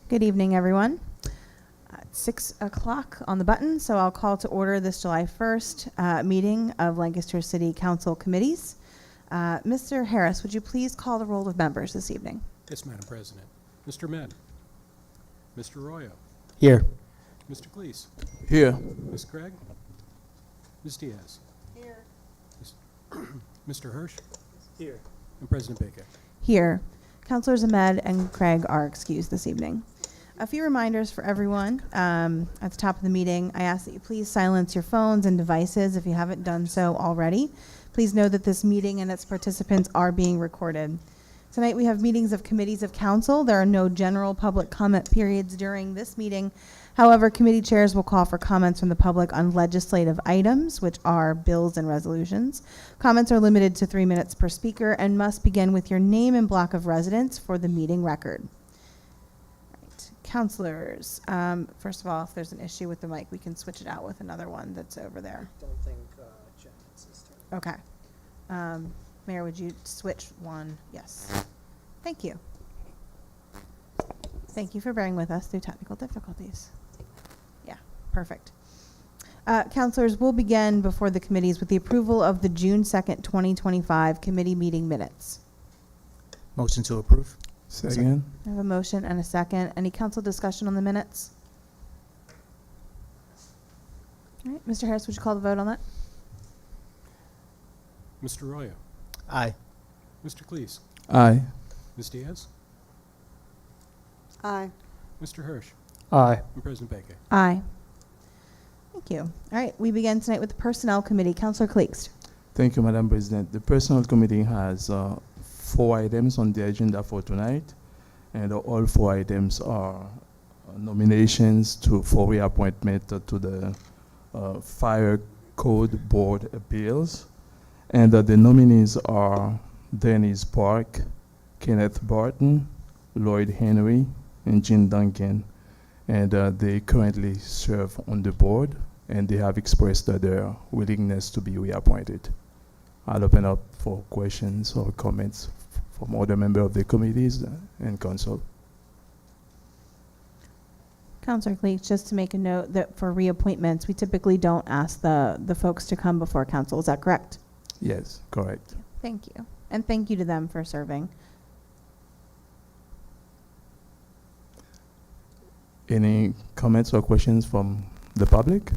Good evening, everyone. It's 6 o'clock on the button, so I'll call to order this July 1st meeting of Lancaster City Council committees. Mr. Harris, would you please call the roll of members this evening? Yes, Madam President. Mr. Med. Mr. Arroyo. Here. Mr. Cleese. Here. Ms. Craig. Ms. Diaz. Here. Mr. Hirsch. Here. And President Baker. Here. Councilors Ahmed and Craig are excused this evening. A few reminders for everyone at the top of the meeting. I ask that you please silence your phones and devices if you haven't done so already. Please know that this meeting and its participants are being recorded. Tonight we have meetings of committees of council. There are no general public comment periods during this meeting. However, committee chairs will call for comments from the public on legislative items, which are bills and resolutions. Comments are limited to 3 minutes per speaker and must begin with your name and block of residence for the meeting record. Right. Councilors, first of all, if there's an issue with the mic, we can switch it out with another one that's over there. Don't think Janet's is turn. Okay. Mayor, would you switch one? Yes. Thank you. Thank you for bearing with us through technical difficulties. Yeah, perfect. Councilors, we'll begin before the committees with the approval of the June 2nd, 2025 committee meeting minutes. Motion to approve. Second. I have a motion and a second. Any council discussion on the minutes? All right, Mr. Harris, would you call the vote on that? Mr. Arroyo. Aye. Mr. Cleese. Aye. Ms. Diaz. Aye. Mr. Hirsch. Aye. And President Baker. Aye. Thank you. All right, we begin tonight with the Personnel Committee. Councilor Kleekst. Thank you, Madam President. The Personnel Committee has 4 items on the agenda for tonight, and all 4 items are nominations for reappointment to the Fire Code Board Appeals. And the nominees are Dennis Park, Kenneth Barton, Lloyd Henry, and Jean Duncan. And they currently serve on the board, and they have expressed their willingness to be reappointed. I'll open up for questions or comments from other members of the committees and council. Councilor Kleekst, just to make a note that for reappointments, we typically don't ask the folks to come before council. Is that correct? Yes, correct. Thank you. And thank you to them for serving. Any comments or questions from the public?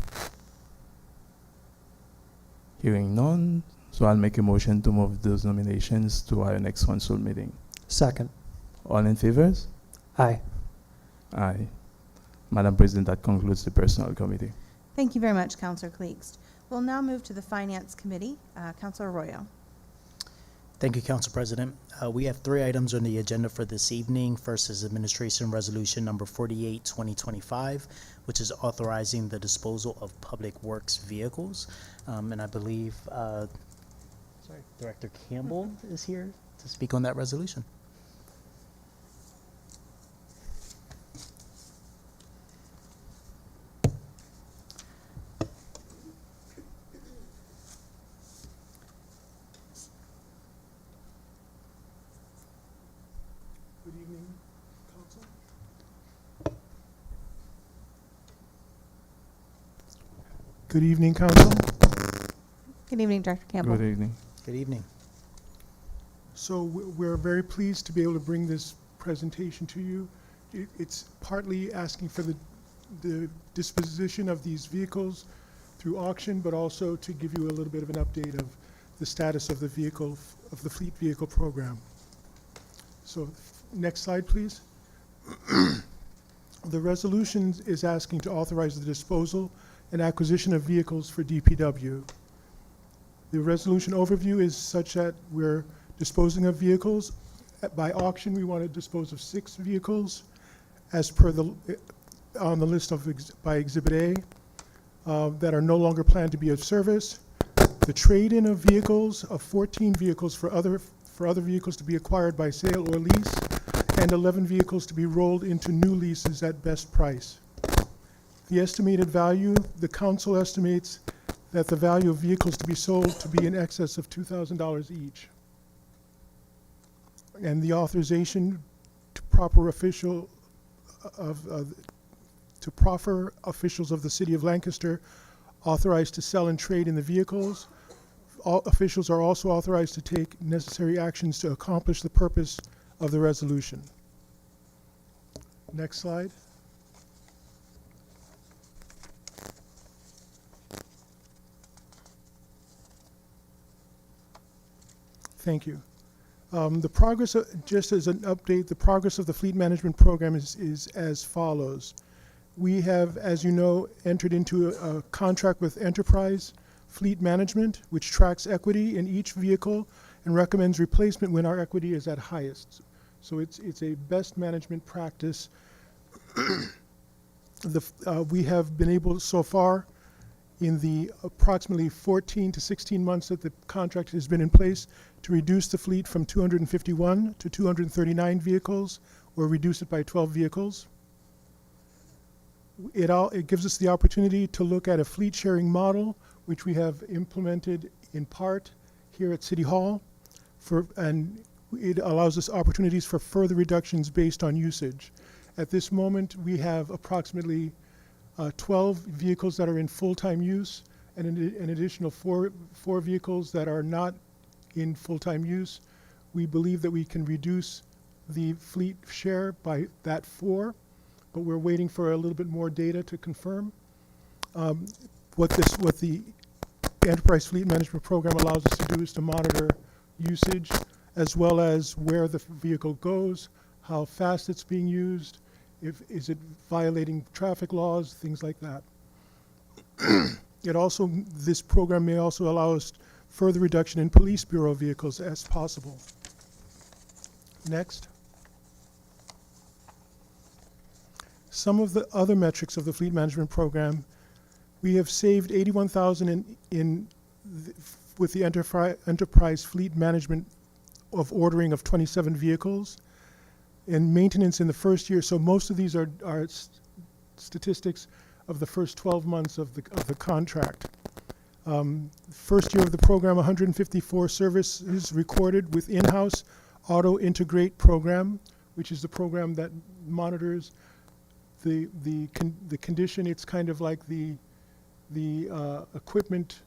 Hearing none, so I'll make a motion to move those nominations to our next council meeting. Second. All in favor? Aye. Aye. Madam President, that concludes the Personnel Committee. Thank you very much, Councilor Kleekst. We'll now move to the Finance Committee. Councilor Arroyo. Thank you, Council President. We have 3 items on the agenda for this evening. First is Administration Resolution Number 48, 2025, which is authorizing the disposal of public works vehicles. And I believe Director Campbell is here to speak on that resolution. Good evening, Council. Good evening, Council. Good evening, Director Campbell. Good evening. Good evening. So we're very pleased to be able to bring this presentation to you. It's partly asking for the disposition of these vehicles through auction, but also to give you a little bit of an update of the status of the fleet vehicle program. So next slide, please. The resolution is asking to authorize the disposal and acquisition of vehicles for DPW. The resolution overview is such that we're disposing of vehicles. By auction, we want to dispose of 6 vehicles as per on the list by Exhibit A that are no longer planned to be of service. The trade-in of vehicles of 14 vehicles for other vehicles to be acquired by sale or lease, and 11 vehicles to be rolled into new leases at best price. The estimated value, the council estimates that the value of vehicles to be sold to be in excess of $2,000 each. And the authorization to proper official to proffer officials of the City of Lancaster authorized to sell and trade in the vehicles. All officials are also authorized to take necessary actions to accomplish the purpose of the resolution. Next slide. Thank you. The progress, just as an update, the progress of the fleet management program is as follows. We have, as you know, entered into a contract with Enterprise Fleet Management, which tracks equity in each vehicle and recommends replacement when our equity is at highest. So it's a best management practice. We have been able so far in the approximately 14 to 16 months that the contract has been in place to reduce the fleet from 251 to 239 vehicles, or reduce it by 12 vehicles. It gives us the opportunity to look at a fleet sharing model, which we have implemented in part here at City Hall, and it allows us opportunities for further reductions based on usage. At this moment, we have approximately 12 vehicles that are in full-time use, and an additional four vehicles that are not in full-time use. We believe that we can reduce the fleet share by that 4, but we're waiting for a little bit more data to confirm. What the Enterprise Fleet Management Program allows us to do is to monitor usage, as well as where the vehicle goes, how fast it's being used, is it violating traffic laws, things like that. This program may also allow us further reduction in police bureau vehicles as possible. Next. Some of the other metrics of the fleet management program, we have saved $81,000 with the Enterprise Fleet Management of ordering of 27 vehicles and maintenance in the first year. So most of these are statistics of the first 12 months of the contract. First year of the program, 154 services recorded with in-house Auto Integrate program, which is the program that monitors the condition. It's kind of like the equipment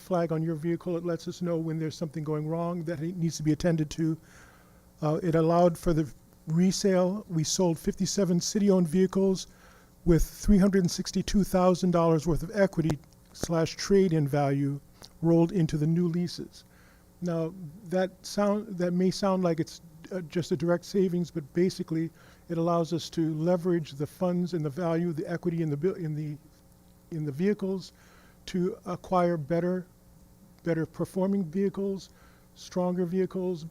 flag on your vehicle. It lets us know when there's something going wrong that it needs to be attended to. It allowed for the resale. We sold 57 city-owned vehicles with $362,000 worth of equity / trade-in value rolled into the new leases. Now, that may sound like it's just a direct savings, but basically it allows us to leverage the funds and the value, the equity in the vehicles to acquire better performing vehicles, stronger vehicles,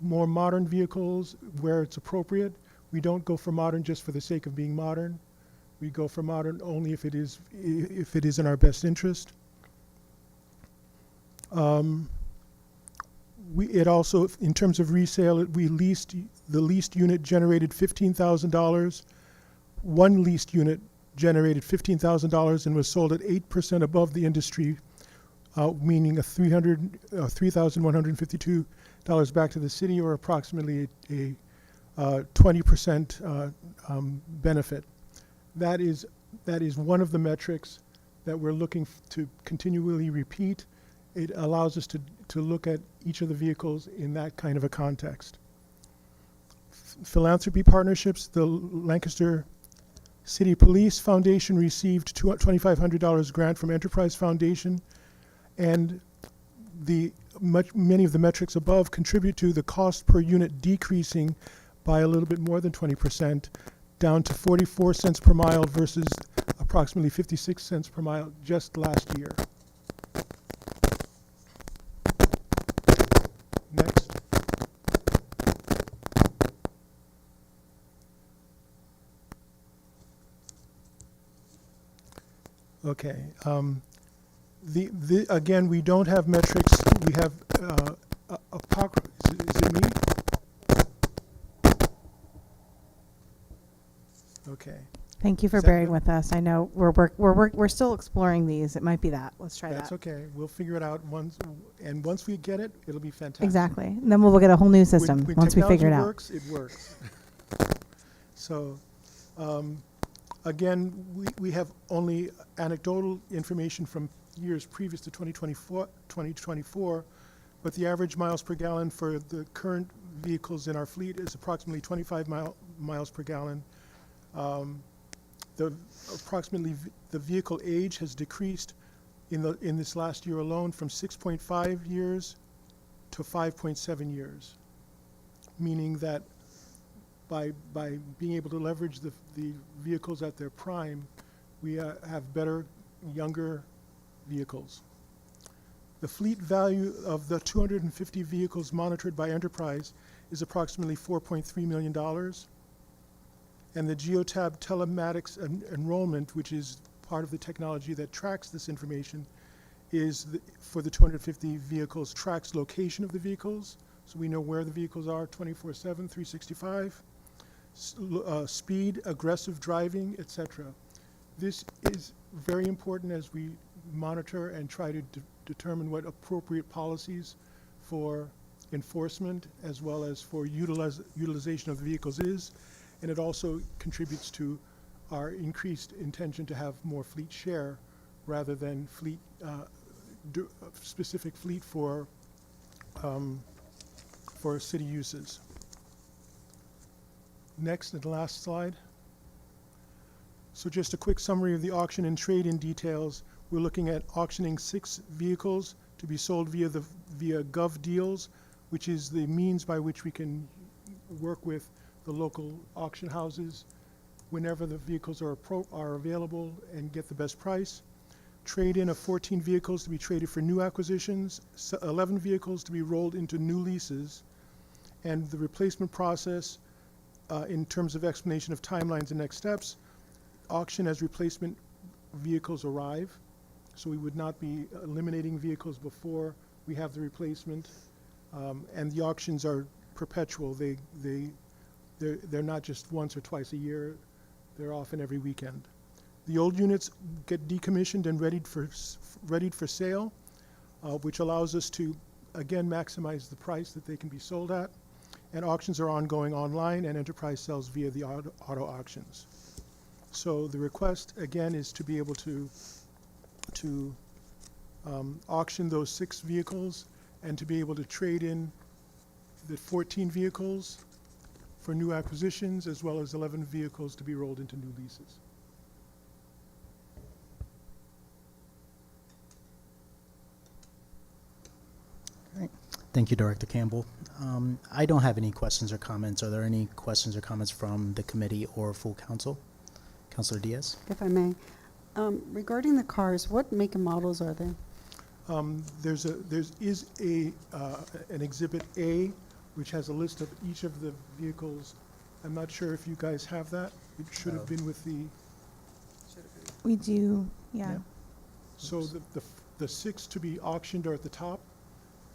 more modern vehicles where it's appropriate. We don't go for modern just for the sake of being modern. We go for modern only if it is in our best interest. It also, in terms of resale, the leased unit generated $15,000. One leased unit generated $15,000 and was sold at 8% above the industry, meaning $3,152 back to the city, or approximately a 20% benefit. That is one of the metrics that we're looking to continually repeat. It allows us to look at each of the vehicles in that kind of a context. Philanthropy partnerships, the Lancaster City Police Foundation received $2,500 grant from Enterprise Foundation, and many of the metrics above contribute to the cost per unit decreasing by a little bit more than 20%, down to 44 cents per mile versus approximately 56 cents per mile just last year. Next. Okay. Again, we don't have metrics. We have is it me? Okay. Thank you for Is that bearing good? with us. I know we're still exploring these. It might be that. Let's try That's that. okay. We'll figure it out once we get it, it'll be fantastic. Exactly. And then we'll get a whole new system When once we figure it technology out. works, it works. So, again, we have only anecdotal information from years previous to 2024, but the average miles per gallon for the current vehicles in our fleet is approximately 25 miles per gallon. Approximately the vehicle age has decreased in this last year alone from 6.5 years to 5.7 years, meaning that by being able to leverage the vehicles at their prime, we have better, younger vehicles. The fleet value of the 250 vehicles monitored by Enterprise is approximately $4.3 million. And the Geotab telematics enrollment, which is part of the technology that tracks this information, is for the 250 vehicles, tracks location of the vehicles, so we know where the vehicles are 24/7, 365, speed, aggressive driving, etc. This is very important as we monitor and try to determine what appropriate policies for enforcement as well as for utilization of the vehicles is. And it also contributes to our increased intention to have more fleet share rather than fleet, specific fleet for city uses. Next and last slide. So just a quick summary of the auction and trade-in details. We're looking at auctioning 6 vehicles to be sold via Gov Deals, which is the means by which we can work with the local auction houses whenever the vehicles are available and get the best price. Trade-in of 14 vehicles to be traded for new acquisitions, 11 vehicles to be rolled into new leases, and the replacement process in terms of explanation of timelines and next steps. Auction as replacement vehicles arrive, so we would not be eliminating vehicles before we have the replacement, and the auctions are perpetual. They're not just once or twice a year, they're often every weekend. The old units get decommissioned and readied for sale, which allows us to, again, maximize the price that they can be sold at. And auctions are ongoing online, and Enterprise sells via the auto auctions. So the request, again, is to be able to auction those 6 vehicles and to be able to trade in the 14 vehicles for new acquisitions, as well as 11 vehicles to be rolled into new leases. Thank you, Director Campbell. I don't have any questions or comments. Are there any questions or comments from the committee or full council? Councilor Diaz? If I may, regarding the cars, what make and models are they? There is an Exhibit A, which has a list of each of the vehicles. I'm not sure if you guys have that. It should have been with the. We do, yeah. So the 6 to be auctioned are at the top.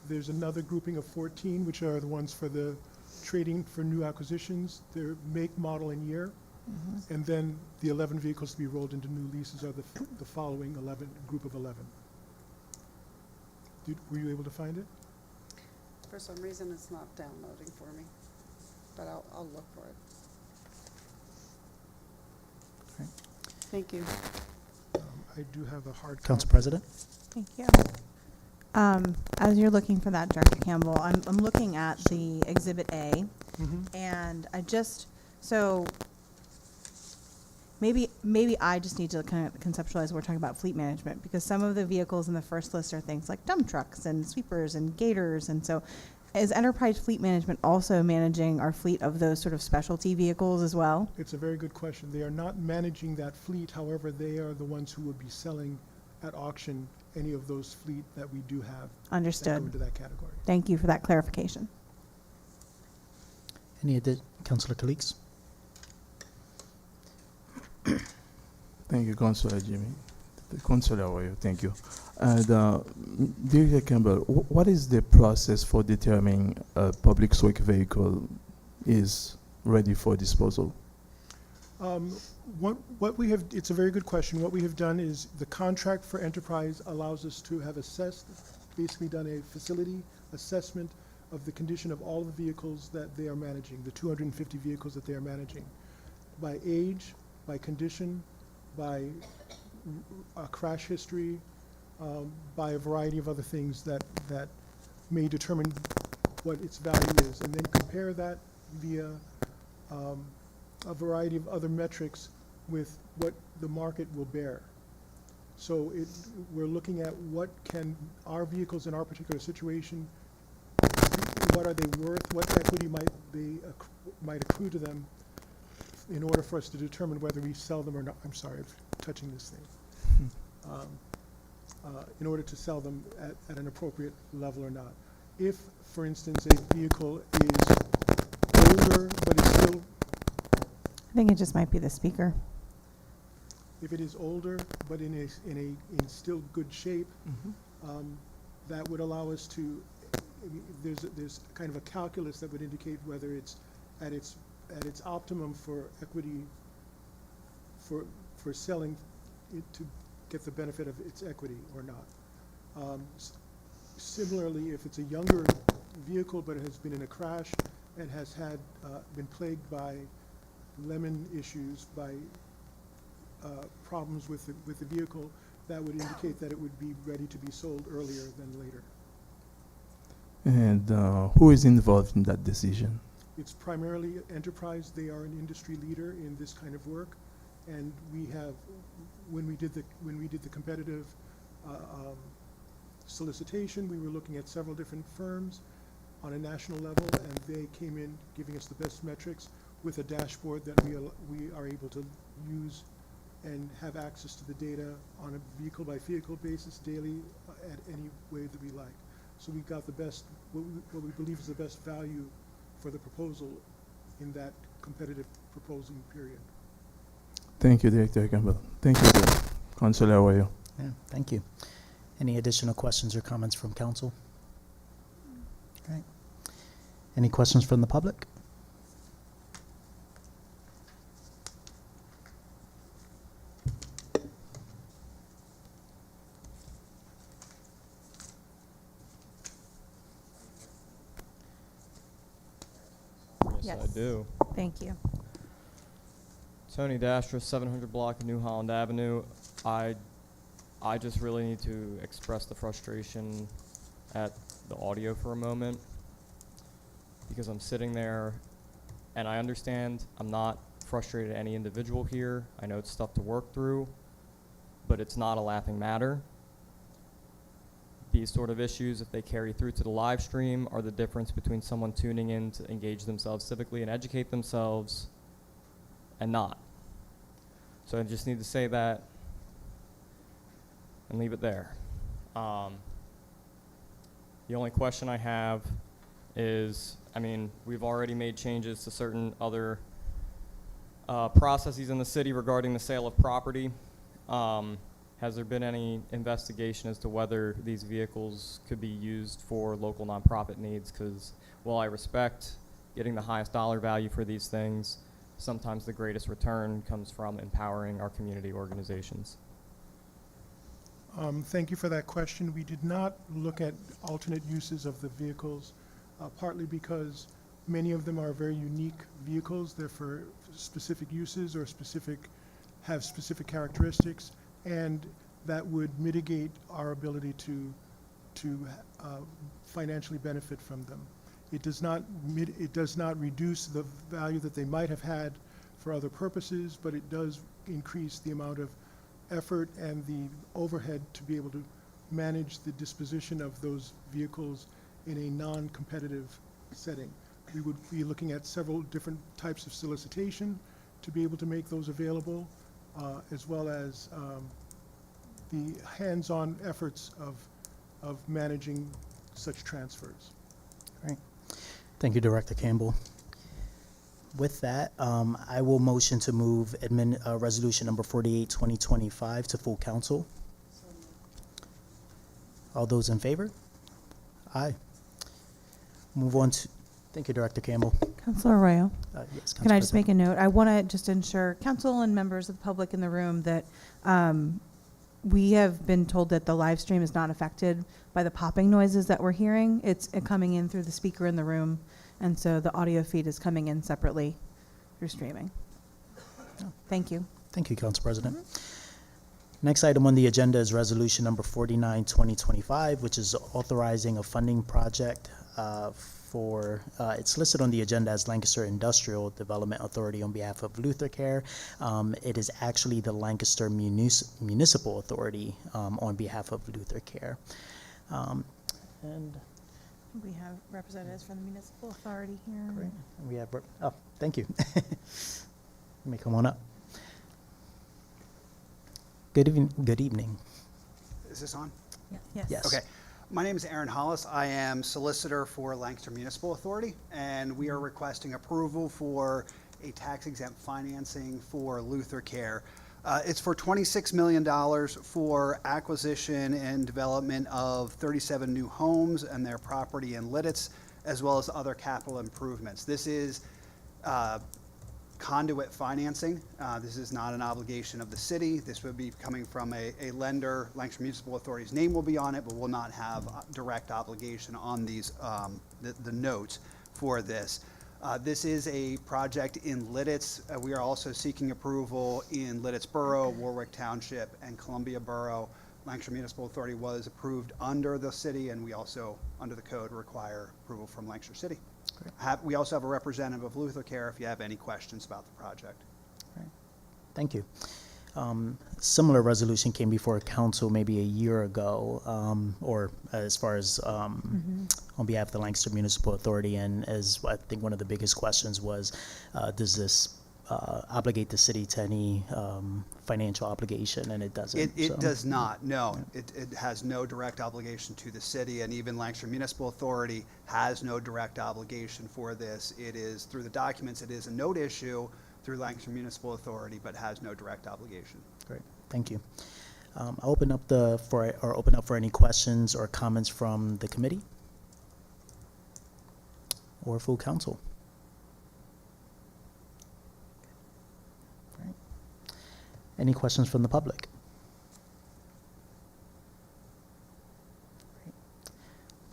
There's another grouping of 14, which are the ones for the trading for new acquisitions, their make, model, and year. Mhm. And then the 11 vehicles to be rolled into new leases are the following group of 11. Were you able to find it? For some reason, it's not downloading for me, but I'll look for it. Right. Thank you. I do have a hard copy. Council President? Thank you. As you're looking for that, Director Campbell, I'm looking at the Exhibit A, Mhm. and maybe I just need to kind of conceptualize we're talking about fleet management, because some of the vehicles in the first list are things like dump trucks and sweepers and gators, and so is Enterprise Fleet Management also managing our fleet of those sort of specialty vehicles as well? It's a very good question. They are not managing that fleet. However, they are the ones who would be selling at auction any of those fleet that we do have that go Understood. into that category. Thank you for that clarification. Any other, Councilor Calix? Thank you, Councilor Jimmy. Councilor Arroyo, thank you. And Director Campbell, what is the process for determining a public works vehicle is ready for disposal? What we have, it's a very good question. What we have done is the contract for Enterprise allows us to have basically done a facility assessment of the condition of all the vehicles that they are managing, the 250 vehicles that they are managing, by age, by condition, by crash history, by a variety of other things that may determine what its value is, and then compare that via a variety of other metrics with what the market will bear. So we're looking at what can our vehicles in our particular situation, what are they worth, what equity might accrue to them in order for us to determine whether we sell them or not. I'm sorry, I'm touching this thing. In order to sell them at an appropriate level or not. If, for instance, a vehicle is older but is still, I think it just might be the speaker. if it is older but in still good shape, that would allow us to. I mean, there's kind of a calculus that would indicate whether it's at its optimum for equity for selling it to get the benefit of its equity or not. Similarly, if it's a younger vehicle but it has been in a crash and has been plagued by lemon issues, by problems with the vehicle, that would indicate that it would be ready to be sold earlier than later. And who is involved in that decision? It's primarily Enterprise. They are an industry leader in this kind of work, and we have, when we did the competitive solicitation, we were looking at several different firms on a national level, and they came in giving us the best metrics with a dashboard that we are able to use and have access to the data on a vehicle-by-vehicle basis daily at any way that we like. So we got the best, what we believe is the best value for the proposal in that competitive proposing period. Thank you, Director Campbell. Thank you, Councilor Arroyo. Yeah, thank you. Any additional questions or comments from council? All right. Any questions from the public? Yes, I Yes. do. Thank you. Tony Dastra, 700 block of New Holland Avenue. I just really need to express the frustration at the audio for a moment, because I'm sitting there and I understand I'm not frustrated at any individual here. I know it's stuff to work through, but it's not a laughing matter. These sort of issues, if they carry through to the live stream, are the difference between someone tuning in to engage themselves civically and educate themselves and not. So I just need to say that and leave it there. The only question I have is, I mean, we've already made changes to certain other processes in the city regarding the sale of property. Has there been any investigation as to whether these vehicles could be used for local nonprofit needs? Because while I respect getting the highest dollar value for these things, sometimes the greatest return comes from empowering our community organizations. Thank you for that question. We did not look at alternate uses of the vehicles, partly because many of them are very unique vehicles. They're for specific uses or have specific characteristics, and that would mitigate our ability to financially benefit from them. It does not reduce the value that they might have had for other purposes, but it does increase the amount of effort and the overhead to be able to manage the disposition of those vehicles in a non-competitive setting. We would be looking at several different types of solicitation to be able to make those available, as well as the hands-on efforts of managing such transfers. All right. Thank you, Director Campbell. With that, I will motion to move resolution number 48, 2025 to full council. All those in favor? Aye. Move on to, thank you, Director Campbell. Councilor Arroyo. Yes, Can I Council just make a note? I want to just ensure council and members of the public in the room that we have been told that the live stream is not affected by the popping noises that we're hearing. It's coming in through the speaker in the room, and so the audio feed is coming in separately through streaming. Thank you. Thank you, Council President. Next item on the agenda is resolution number 49, 2025, which is authorizing a funding project it's listed on the agenda as Lancaster Industrial Development Authority on behalf of Luther Care. It is actually the Lancaster Municipal Authority on behalf of Luther Care. And We have representatives from the municipal authority here. great. We have, thank you. Let me come on up. Good evening. Is this on? Yes. Yes. Okay. My name is Aaron Hollis. I am solicitor for Lancaster Municipal Authority, and we are requesting approval for a tax-exempt financing for Luther Care. It's for $26 million for acquisition and development of 37 new homes and their property in Lidditz, as well as other capital improvements. This is conduit financing. This is not an obligation of the city. This would be coming from a lender. Lancaster Municipal Authority's name will be on it, but will not have direct obligation on these the notes for this. This is a project in Lidditz. We are also seeking approval in Lidditz Borough, Warwick Township, and Columbia Borough. Lancaster Municipal Authority was approved under the city, and we also, under the code, require approval from Lancaster City. We also have a representative of Luther Care if you have any questions about the project. Thank you. Similar resolution came before council maybe a year ago, or as far as on behalf of the Lancaster Municipal Authority, and as I think one of the biggest questions was, does this obligate the city to any financial obligation? And it doesn't. It does not, no. It has no direct obligation to the city, and even Lancaster Municipal Authority has no direct obligation for this. It is, through the documents, it is a note issue through Lancaster Municipal Authority, but has no direct obligation. Great, thank you. I'll open up for any questions or comments from the committee or full council. Right. Any questions from the public?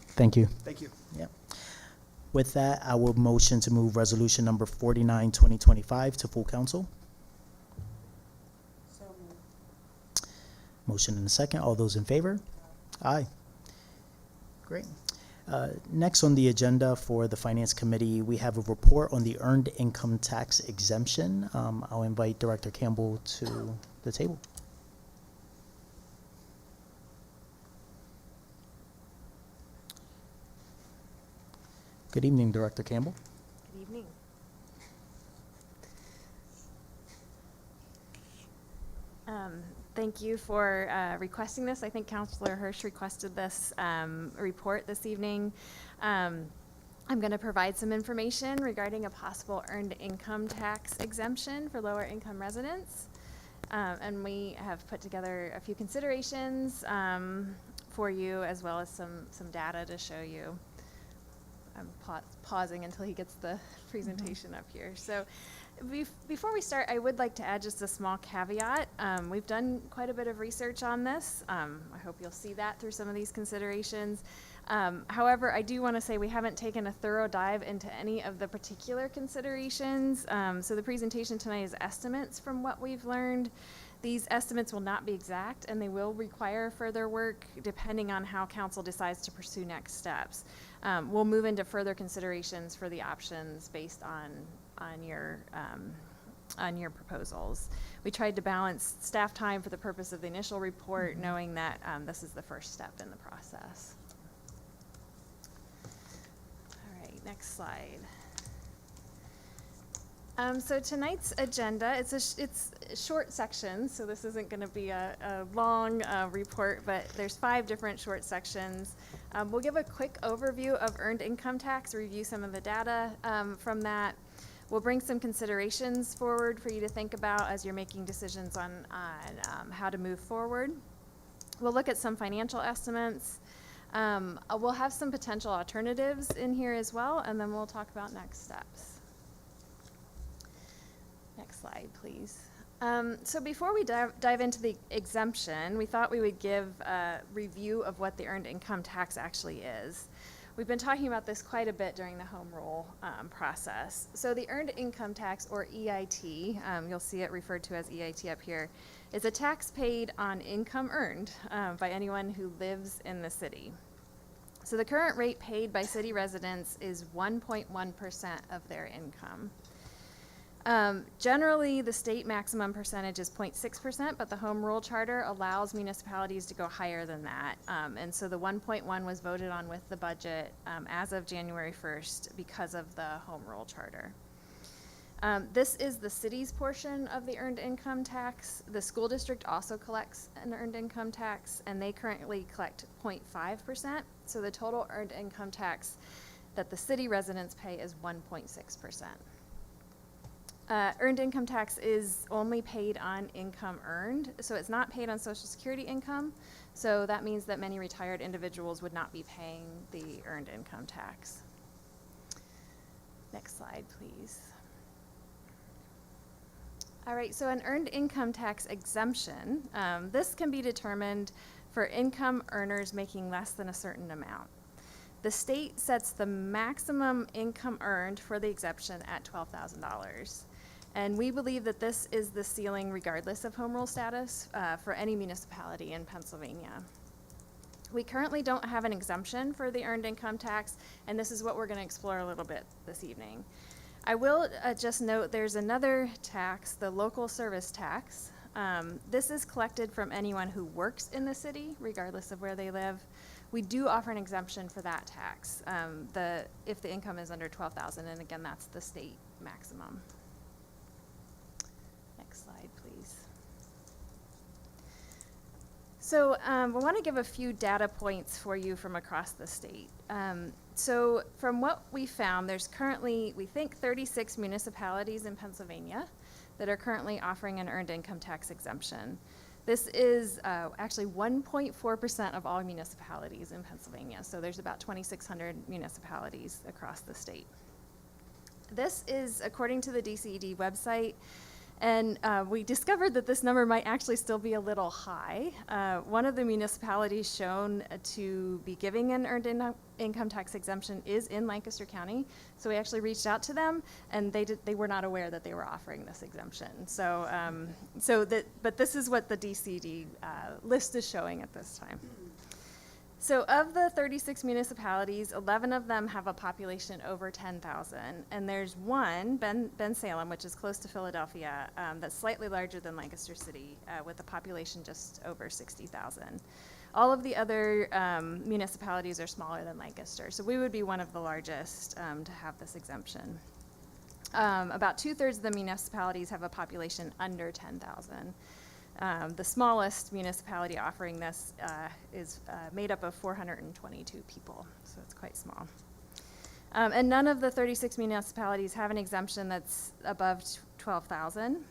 Thank you. Thank you. Yep. With that, I will motion to move resolution number 49, 2025 to full council. So moved. Motion and a second. All those in favor? Aye. Great. Next on the agenda for the Finance Committee, we have a report on the earned income tax exemption. I'll invite Director Campbell to the table. Good evening, Director Campbell. Good evening. Thank you for requesting this. I think Councilor Hirsch requested this report this evening. I'm going to provide some information regarding a possible earned income tax exemption for lower income residents. And we have put together a few considerations for you, as well as some data to show you. I'm pausing until he gets the presentation up here. So before we start, I would like to add just a small caveat. We've done quite a bit of research on this. I hope you'll see that through some of these considerations. However, I do want to say we haven't taken a thorough dive into any of the particular considerations. So the presentation tonight is estimates from what we've learned. These estimates will not be exact, and they will require further work depending on how council decides to pursue next steps. We'll move into further considerations for the options based on your proposals. We tried to balance staff time for the purpose of the initial report, knowing that this is the first step in the process. All right, next slide. So tonight's agenda, it's short sections, so this isn't going to be a long report, but there's 5 different short sections. We'll give a quick overview of earned income tax, review some of the data from that. We'll bring some considerations forward for you to think about as you're making decisions on how to move forward. We'll look at some financial estimates. We'll have some potential alternatives in here as well, and then we'll talk about next steps. Next slide, please. So before we dive into the exemption, we thought we would give a review of what the earned income tax actually is. We've been talking about this quite a bit during the home rule process. So the earned income tax, or EIT, you'll see it referred to as EIT up here, is a tax paid on income earned by anyone who lives in the city. So the current rate paid by city residents is 1.1% of their income. Generally, the state maximum percentage is 0.6%, but the home rule charter allows municipalities to go higher than that. And so the 1.1 was voted on with the budget as of January 1st because of the home rule charter. This is the city's portion of the earned income tax. The school district also collects an earned income tax, and they currently collect 0.5%. So the total earned income tax that the city residents pay is 1.6%. Earned income tax is only paid on income earned, so it's not paid on Social Security income. So that means that many retired individuals would not be paying the earned income tax. Next slide, please. All right, so an earned income tax exemption, this can be determined for income earners making less than a certain amount. The state sets the maximum income earned for the exemption at $12,000. And we believe that this is the ceiling regardless of home rule status for any municipality in Pennsylvania. We currently don't have an exemption for the earned income tax, and this is what we're going to explore a little bit this evening. I will just note there's another tax, the local service tax. This is collected from anyone who works in the city, regardless of where they live. We do offer an exemption for that tax if the income is under $12,000, and again, that's the state maximum. Next slide, please. So we want to give a few data points for you from across the state. So from what we found, there's currently, we think, 36 municipalities in Pennsylvania that are currently offering an earned income tax exemption. This is actually 1.4% of all municipalities in Pennsylvania. So there's about 2,600 municipalities across the state. This is according to the DCED website. And we discovered that this number might actually still be a little high. One of the municipalities shown to be giving an earned income tax exemption is in Lancaster County. So we actually reached out to them, and they were not aware that they were offering this exemption. So, but this is what the DCD list is showing at this time. So of the 36 municipalities, 11 of them have a population over 10,000. And there's one, Bensalem, which is close to Philadelphia, that's slightly larger than Lancaster City, with a population just over 60,000. All of the other municipalities are smaller than Lancaster. So we would be one of the largest to have this exemption. About 2/3 of the municipalities have a population under 10,000. The smallest municipality offering this is made up of 422 people, so it's quite small. And none of the 36 municipalities have an exemption that's above 12,000.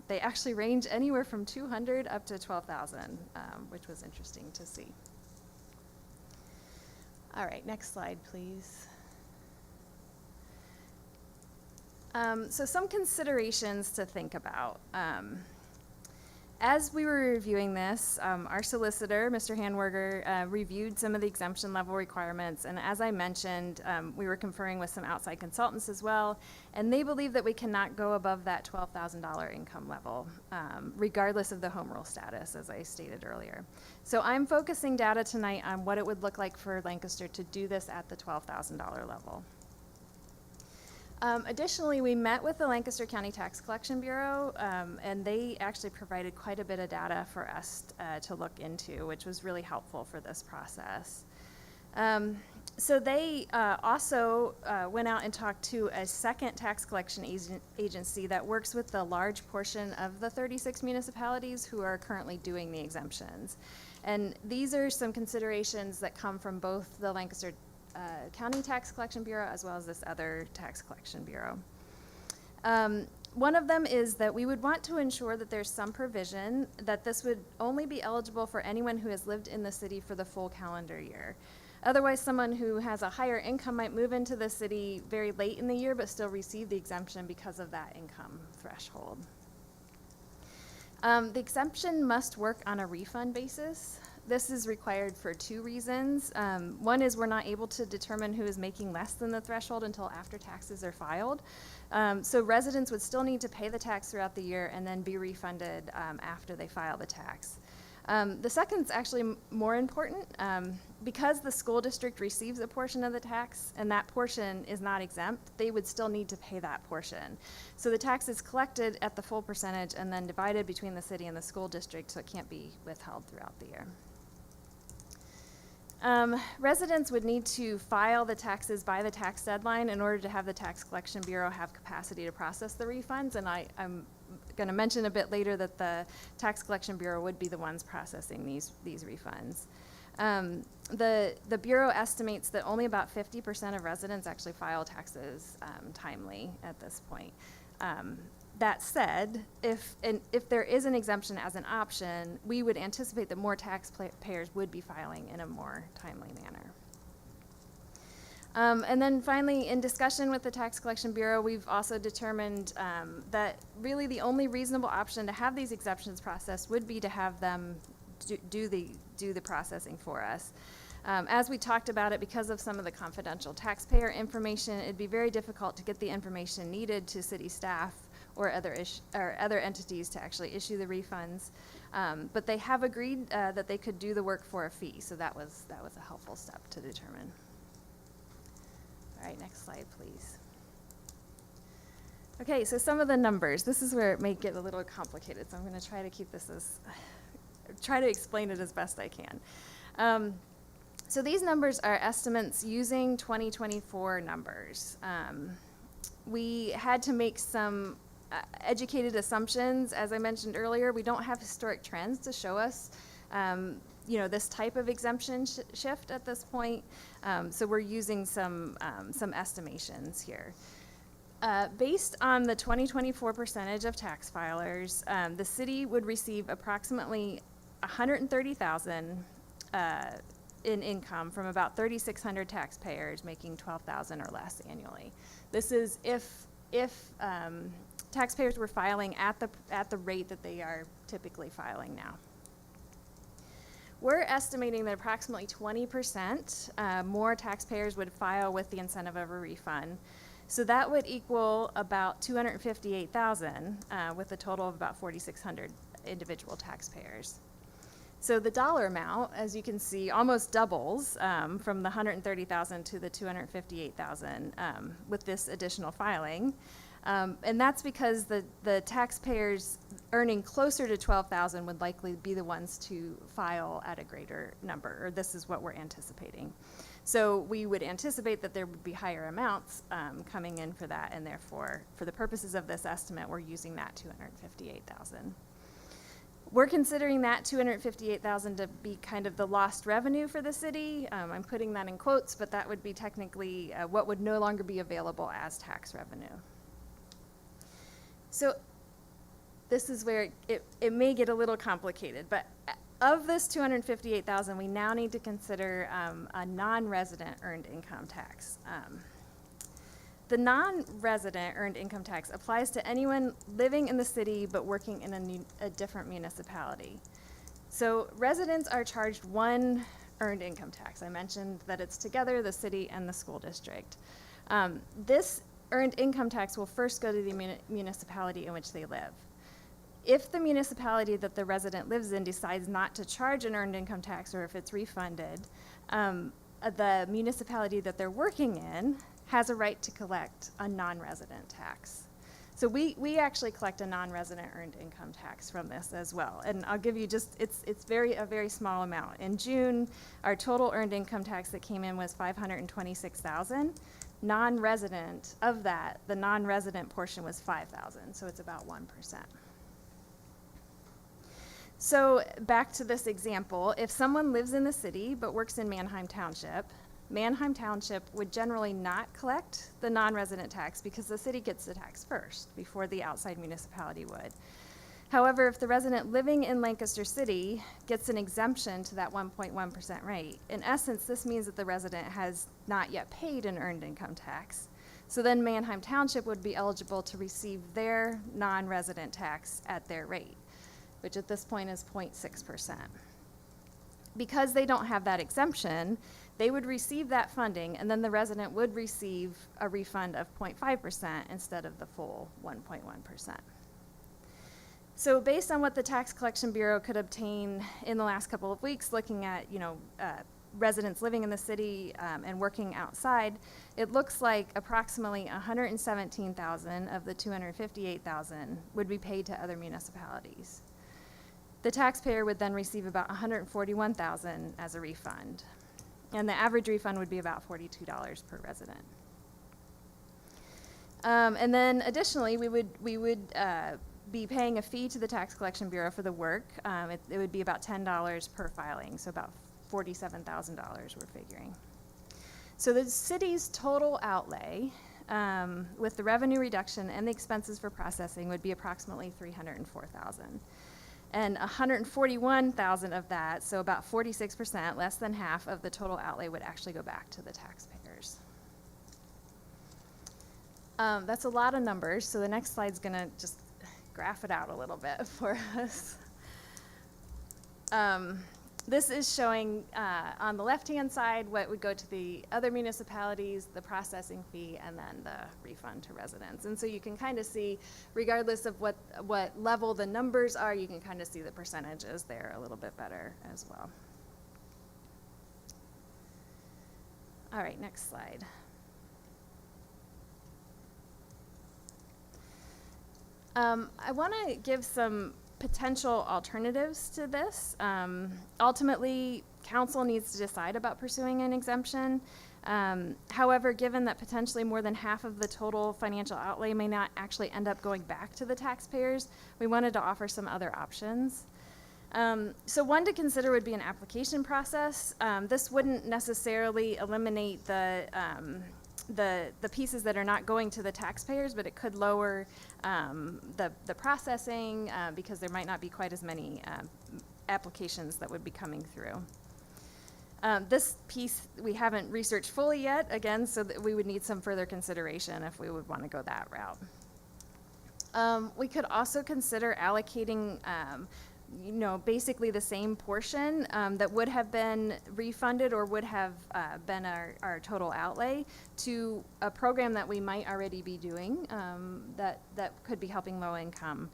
They actually range anywhere from 200 up to 12,000, which was interesting to see. All right, next slide, please. So some considerations to think about. As we were reviewing this, our solicitor, Mr. Hanwerger, reviewed some of the exemption level requirements, and as I mentioned, we were conferring with some outside consultants as well, and they believe that we cannot go above that $12,000 income level, regardless of the home rule status, as I stated earlier. So I'm focusing data tonight on what it would look like for Lancaster to do this at the $12,000 level. Additionally, we met with the Lancaster County Tax Collection Bureau, and they actually provided quite a bit of data for us to look into, which was really helpful for this process. So they also went out and talked to a second tax collection agency that works with the large portion of the 36 municipalities who are currently doing the exemptions. And these are some considerations that come from both the Lancaster County Tax Collection Bureau as well as this other tax collection bureau. One of them is that we would want to ensure that there's some provision that this would only be eligible for anyone who has lived in the city for the full calendar year. Otherwise, someone who has a higher income might move into the city very late in the year but still receive the exemption because of that income threshold. The exemption must work on a refund basis. This is required for two reasons. One is we're not able to determine who is making less than the threshold until after taxes are filed. So residents would still need to pay the tax throughout the year and then be refunded after they file the tax. The second is actually more important. Because the school district receives a portion of the tax and that portion is not exempt, they would still need to pay that portion. So the tax is collected at the full percentage and then divided between the city and the school district, so it can't be withheld throughout the year. Residents would need to file the taxes by the tax deadline in order to have the Tax Collection Bureau have capacity to process the refunds, and I'm going to mention a bit later that the Tax Collection Bureau would be the ones processing these refunds. The Bureau estimates that only about 50% of residents actually file taxes timely at this point. That said, if there is an exemption as an option, we would anticipate that more taxpayers would be filing in a more timely manner. And then finally, in discussion with the Tax Collection Bureau, we've also determined that really the only reasonable option to have these exceptions processed would be to have them do the processing for us. As we talked about it, because of some of the confidential taxpayer information, it'd be very difficult to get the information needed to city staff or other entities to actually issue the refunds. But they have agreed that they could do the work for a fee, so that was a helpful step to determine. All right, next slide, please. Okay, so some of the numbers. This is where it may get a little complicated, so I'm going to try to keep this try to explain it as best I can. So these numbers are estimates using 2024 numbers. We had to make some educated assumptions. As I mentioned earlier, we don't have historic trends to show us this type of exemption shift at this point. So we're using some estimations here. Based on the 2024 percentage of tax filers, the city would receive approximately $130,000 in income from about 3,600 taxpayers making $12,000 or less annually. This is if taxpayers were filing at the rate that they are typically filing now. We're estimating that approximately 20% more taxpayers would file with the incentive of a refund. So that would equal about $258,000 with a total of about 4,600 individual taxpayers. So the dollar amount, as you can see, almost doubles from the $130,000 to the $258,000 with this additional filing. And that's because the taxpayers earning closer to $12,000 would likely be the ones to file at a greater number, or this is what we're anticipating. So we would anticipate that there would be higher amounts coming in for that, and therefore, for the purposes of this estimate, we're using that $258,000. We're considering that $258,000 to be kind of the lost revenue for the city. I'm putting that in quotes, but that would be technically what would no longer be available as tax revenue. So this is where it may get a little complicated, but of this $258,000, we now need to consider a non-resident earned income tax. The non-resident earned income tax applies to anyone living in the city but working in a different municipality. So residents are charged one earned income tax. I mentioned that it's together, the city and the school district. This earned income tax will first go to the municipality in which they live. If the municipality that the resident lives in decides not to charge an earned income tax, or if it's refunded, the municipality that they're working in has a right to collect a non-resident tax. So we actually collect a non-resident earned income tax from this as well. And I'll give you just, it's a very small amount. In June, our total earned income tax that came in was $526,000. Non-resident, of that, the non-resident portion was $5,000, so it's about 1%. So back to this example, if someone lives in the city but works in Manheim Township would generally not collect the non-resident tax because the city gets the tax first before the outside municipality would. However, if the resident living in Lancaster City gets an exemption to that 1.1% rate, in essence, this means that the resident has not yet paid an earned income tax. So then Manheim Township would be eligible to receive their non-resident tax at their rate. which at this point is 0.6%. Because they don't have that exemption, they would receive that funding, and then the resident would receive a refund of 0.5% instead of the full 1.1%. So based on what the Tax Collection Bureau could obtain in the last couple of weeks, looking at, residents living in the city and working outside, it looks like approximately 117,000 of the 258,000 would be paid to other municipalities. The taxpayer would then receive about 141,000 as a refund, and the average refund would be about $42 per resident. And then additionally, we would be paying a fee to the Tax Collection Bureau for the work. It would be about $10 per filing, so about $47,000 we're figuring. So the city's total outlay with the revenue reduction and the expenses for processing would be approximately $304,000. And 141,000 of that, so about 46%, less than half of the total outlay would actually go back to the taxpayers. That's a lot of numbers, so the next slide's gonna just graph it out a little bit for us. This is showing on the left-hand side what would go to the other municipalities, the processing fee, and then the refund to residents. And so you can kind of see, regardless of what level the numbers are, you can kind of see the percentages there a little bit better as well. All right, next slide. I want to give some potential alternatives to this. Ultimately, council needs to decide about pursuing an exemption. However, given that potentially more than half of the total financial outlay may not actually end up going back to the taxpayers, we wanted to offer some other options. So one to consider would be an application process. This wouldn't necessarily eliminate the pieces that are not going to the taxpayers, but it could lower the processing because there might not be quite as many applications that would be coming through. This piece we haven't researched fully yet, again, so that we would need some further consideration if we would want to go that route. We could also consider allocating basically the same portion that would have been refunded or would have been our total outlay to a program that we might already be doing that could be helping low-income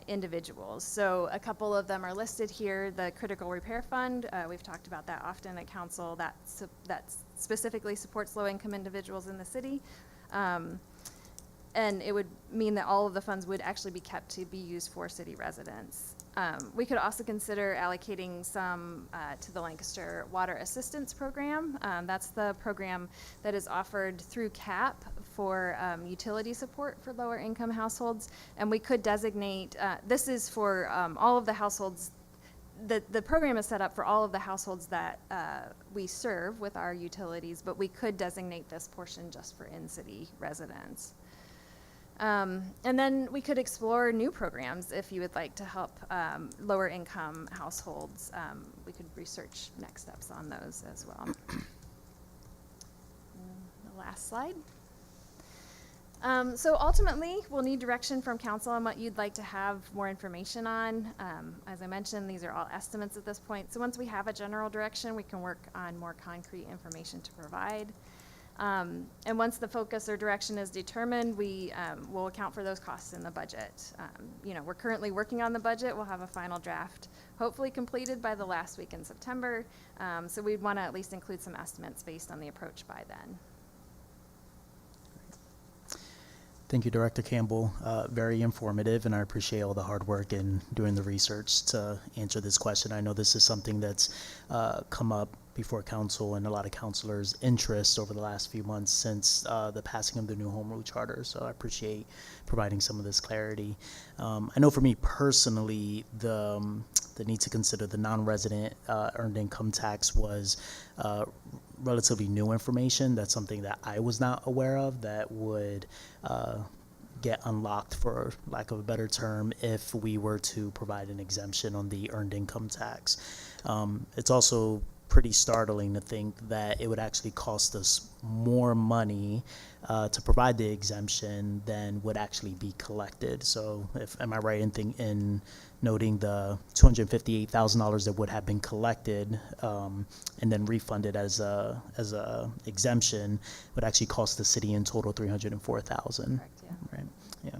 individuals. So a couple of them are listed here. The Critical Repair Fund, we've talked about that often at council, that specifically supports low-income individuals in the city. And it would mean that all of the funds would actually be kept to be used for city residents. We could also consider allocating some to the Lancaster Water Assistance Program. That's the program that is offered through CAP for utility support for lower income households. And we could designate, this is for all of the households, the program is set up for all of the households that we serve with our utilities, but we could designate this portion just for in-city residents. And then we could explore new programs if you would like to help lower income households. We could research next steps on those as well. The last slide. So ultimately, we'll need direction from council on what you'd like to have more information on. As I mentioned, these are all estimates at this point. So once we have a general direction, we can work on more concrete information to provide. And once the focus or direction is determined, we will account for those costs in the budget. We're currently working on the budget. We'll have a final draft hopefully completed by the last week in September. So we'd want to at least include some estimates based on the approach by then. Thank you, Director Campbell. Very informative, and I appreciate all the hard work in doing the research to answer this question. I know this is something that's come up before council and a lot of councilors' interest over the last few months since the passing of the new home rule charter. So I appreciate providing some of this clarity. I know for me personally, the need to consider the non-resident earned income tax was relatively new information. That's something that I was not aware of that would get unlocked, for lack of a better term, if we were to provide an exemption on the earned income tax. It's also pretty startling to think that it would actually cost us more money to provide the exemption than would actually be collected. So am I right in noting the $258,000 that would have been collected and then refunded as a exemption would actually cost the city in total $304,000? Correct, yeah. Right. Yeah.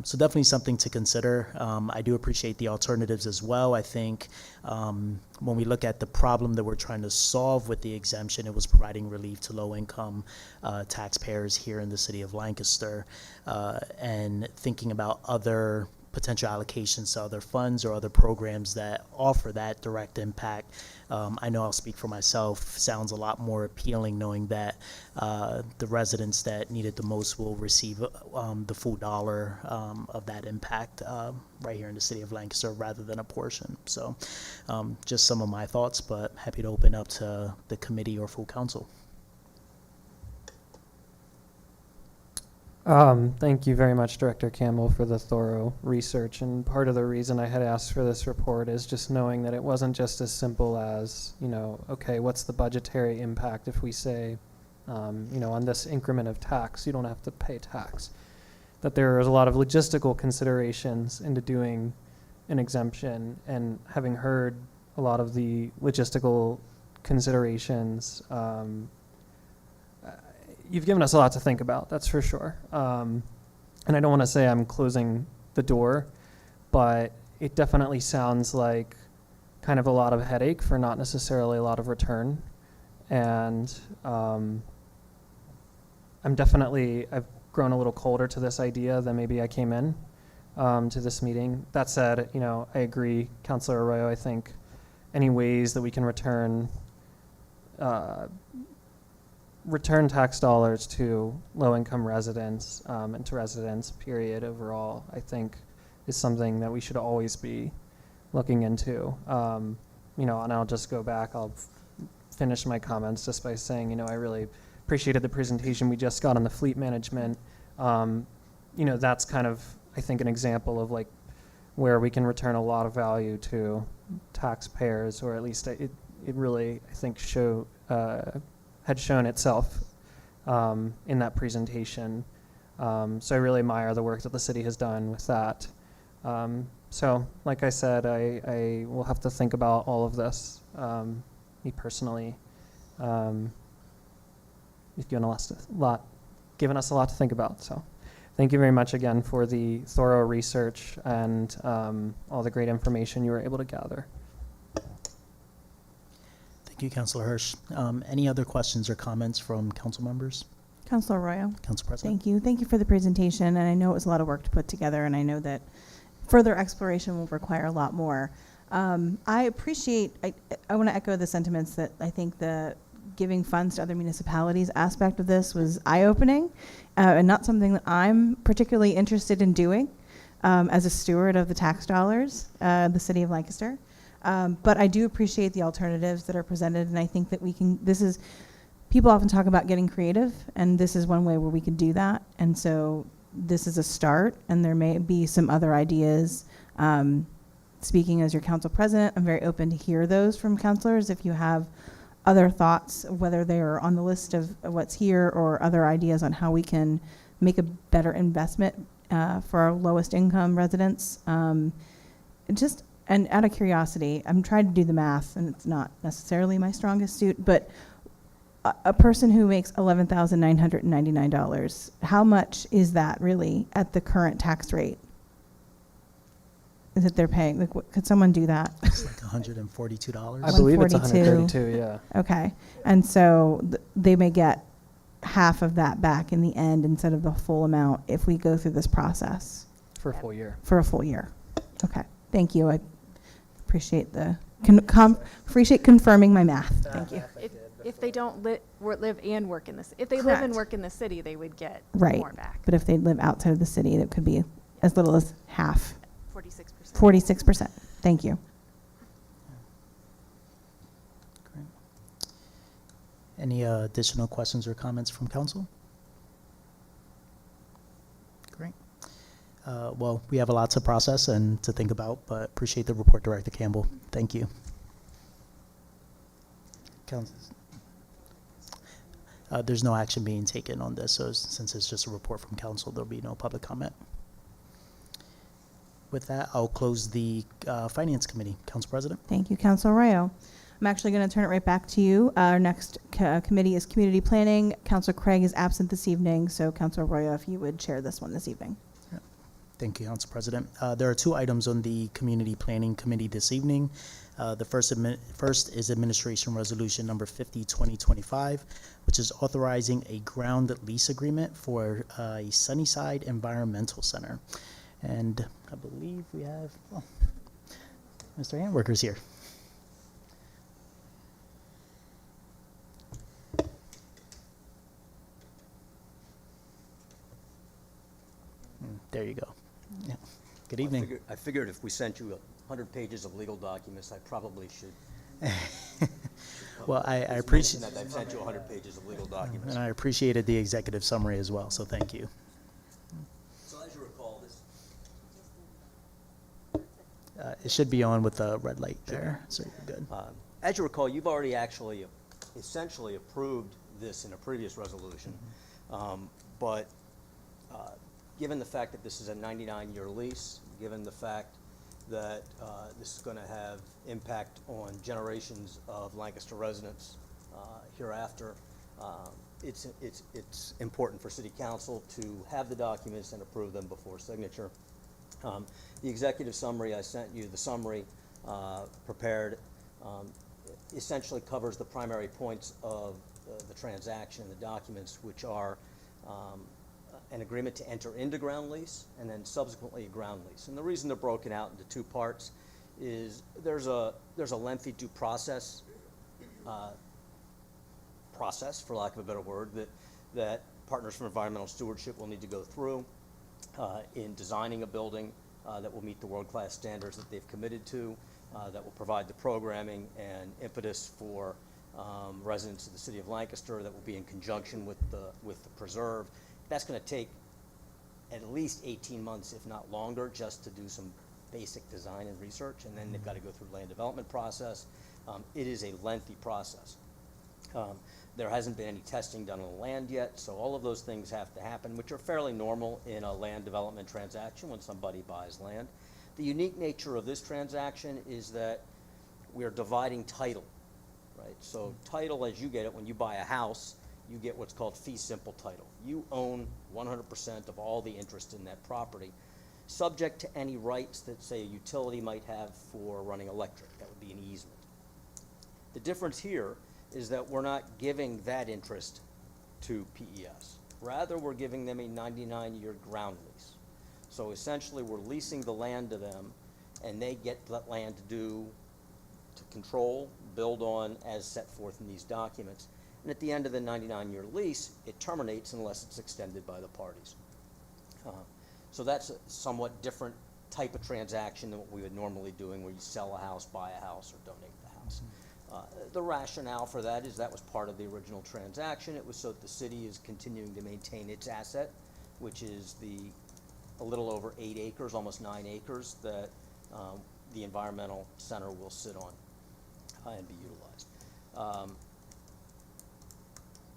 So definitely something to consider. I do appreciate the alternatives as well. I think when we look at the problem that we're trying to solve with the exemption, it was providing relief to low-income taxpayers here in the city of Lancaster, and thinking about other potential allocations to other funds or other programs that offer that direct impact. I know I'll speak for myself, sounds a lot more appealing knowing that the residents that need it the most will receive the full dollar of that impact right here in the city of Lancaster rather than a portion. So just some of my thoughts, but happy to open up to the committee or full council. Thank you very much, Director Campbell, for the thorough research. And part of the reason I had asked for this report is just knowing that it wasn't just as simple as, okay, what's the budgetary impact if we say, on this increment of tax, you don't have to pay tax. That there is a lot of logistical considerations into doing an exemption, and having heard a lot of the logistical considerations, you've given us a lot to think about, that's for sure. And I don't want to say I'm closing the door, but it definitely sounds like kind of a lot of headache for not necessarily a lot of return. And I've grown a little colder to this idea than maybe I came in to this meeting. That said, I agree, Councilor Arroyo, I think any ways that we can return tax dollars to low-income residents and to residents, period, overall, I think is something that we should always be looking into. And I'll just go back, I'll finish my comments just by saying, I really appreciated the presentation we just got on the fleet management. That's kind of, I think, an example of like where we can return a lot of value to taxpayers, or at least it really, I think, had shown itself in that presentation. So I really admire the work that the city has done with that. So like I said, I will have to think about all of this, me personally. You've given us a lot to think about. So thank you very much again for the thorough research and all the great information you were able to gather. Thank you, Councilor Hirsch. Any other questions or comments from council members? Councilor Arroyo. Council President. Thank you. Thank you for the presentation. And I know it was a lot of work to put together, and I know that further exploration will require a lot more. I want to echo the sentiments that I think the giving funds to other municipalities aspect of this was eye-opening and not something that I'm particularly interested in doing as a steward of the tax dollars, the city of Lancaster. But I do appreciate the alternatives that are presented, and I think that people often talk about getting creative, and this is one way where we can do that. And so this is a start, and there may be some other ideas. Speaking as your council president, I'm very open to hear those from councilors. If you have other thoughts, whether they are on the list of what's here or other ideas on how we can make a better investment for our lowest income residents. And out of curiosity, I'm trying to do the math, and it's not necessarily my strongest suit, but a person who makes $11,999, how much is that really at the current tax rate that they're paying? Like, could someone do that? It's like $142. I believe it's 142. 132, yeah. Okay. And so they may get half of that back in the end instead of the full amount if we go through this process. For a full year. For a full year. Okay. Thank you. I appreciate appreciate confirming my math. Thank you. If they don't live and work in this, if they live and Correct. work in the city, they would get Right. more back. But if they live outside of the city, that could be as little as half. 46%. 46%. Thank you. Great. Any additional questions or comments from council? Great. Well, we have a lot to process and to think about, but appreciate the report, Director Campbell. Thank you. Council. There's no action being taken on this, so since it's just a report from council, there'll be no public comment. With that, I'll close the Finance Committee. Council President? Thank you, Council Arroyo. I'm actually going to turn it right back to you. Our next committee is Community Planning. Council Craig is absent this evening, so Council Arroyo, if you would chair this one this evening. Thank you, Council President. There are 2 items on the Community Planning Committee this evening. The first is Administration Resolution Number 50/2025, which is authorizing a ground lease agreement for a Sunnyside Environmental Center. And I believe we have Mr. Handwerker's here. There you go. Yeah. Good evening. I figured if we sent you 100 pages of legal documents, I probably should. Well, I Just appreciate mention that I've sent you 100 pages of legal documents. and I appreciated the executive summary as well, so thank you. So as you recall, this. It should be on with the red light there, so you're good. As you recall, you've already actually essentially approved this in a previous resolution. But given the fact that this is a 99-year lease, given the fact that this is going to have impact on generations of Lancaster residents hereafter, it's important for City Council to have the documents and approve them before signature. The executive summary, I sent you the summary prepared, essentially covers the primary points of the transaction, the documents, which are an agreement to enter into ground lease and then subsequently a ground lease. And the reason they're broken out into 2 parts is there's a lengthy due process, for lack of a better word, that Partners for Environmental Stewardship will need to go through in designing a building that will meet the world-class standards that they've committed to, that will provide the programming and impetus for residents of the city of Lancaster, that will be in conjunction with the preserve. That's going to take at least 18 months, if not longer, just to do some basic design and research, and then they've got to go through the land development process. It is a lengthy process. There hasn't been any testing done on the land yet, so all of those things have to happen, which are fairly normal in a land development transaction when somebody buys land. The unique nature of this transaction is that we're dividing title, right? So title, as you get it when you buy a house, you get what's called fee simple title. You own 100% of all the interest in that property, subject to any rights that, say, a utility might have for running electric. That would be an easement. The difference here is that we're not giving that interest to PES. Rather, we're giving them a 99-year ground lease. So essentially, we're leasing the land to them, and they get that land to control, build on, as set forth in these documents. And at the end of the 99-year lease, it terminates unless it's extended by the parties. So that's a somewhat different type of transaction than what we would normally doing, where you sell a house, buy a house, or donate the house. The rationale for that is that was part of the original transaction. It was so that the city is continuing to maintain its asset, which is a little over 8 acres, almost 9 acres, that the environmental center will sit on and be utilized.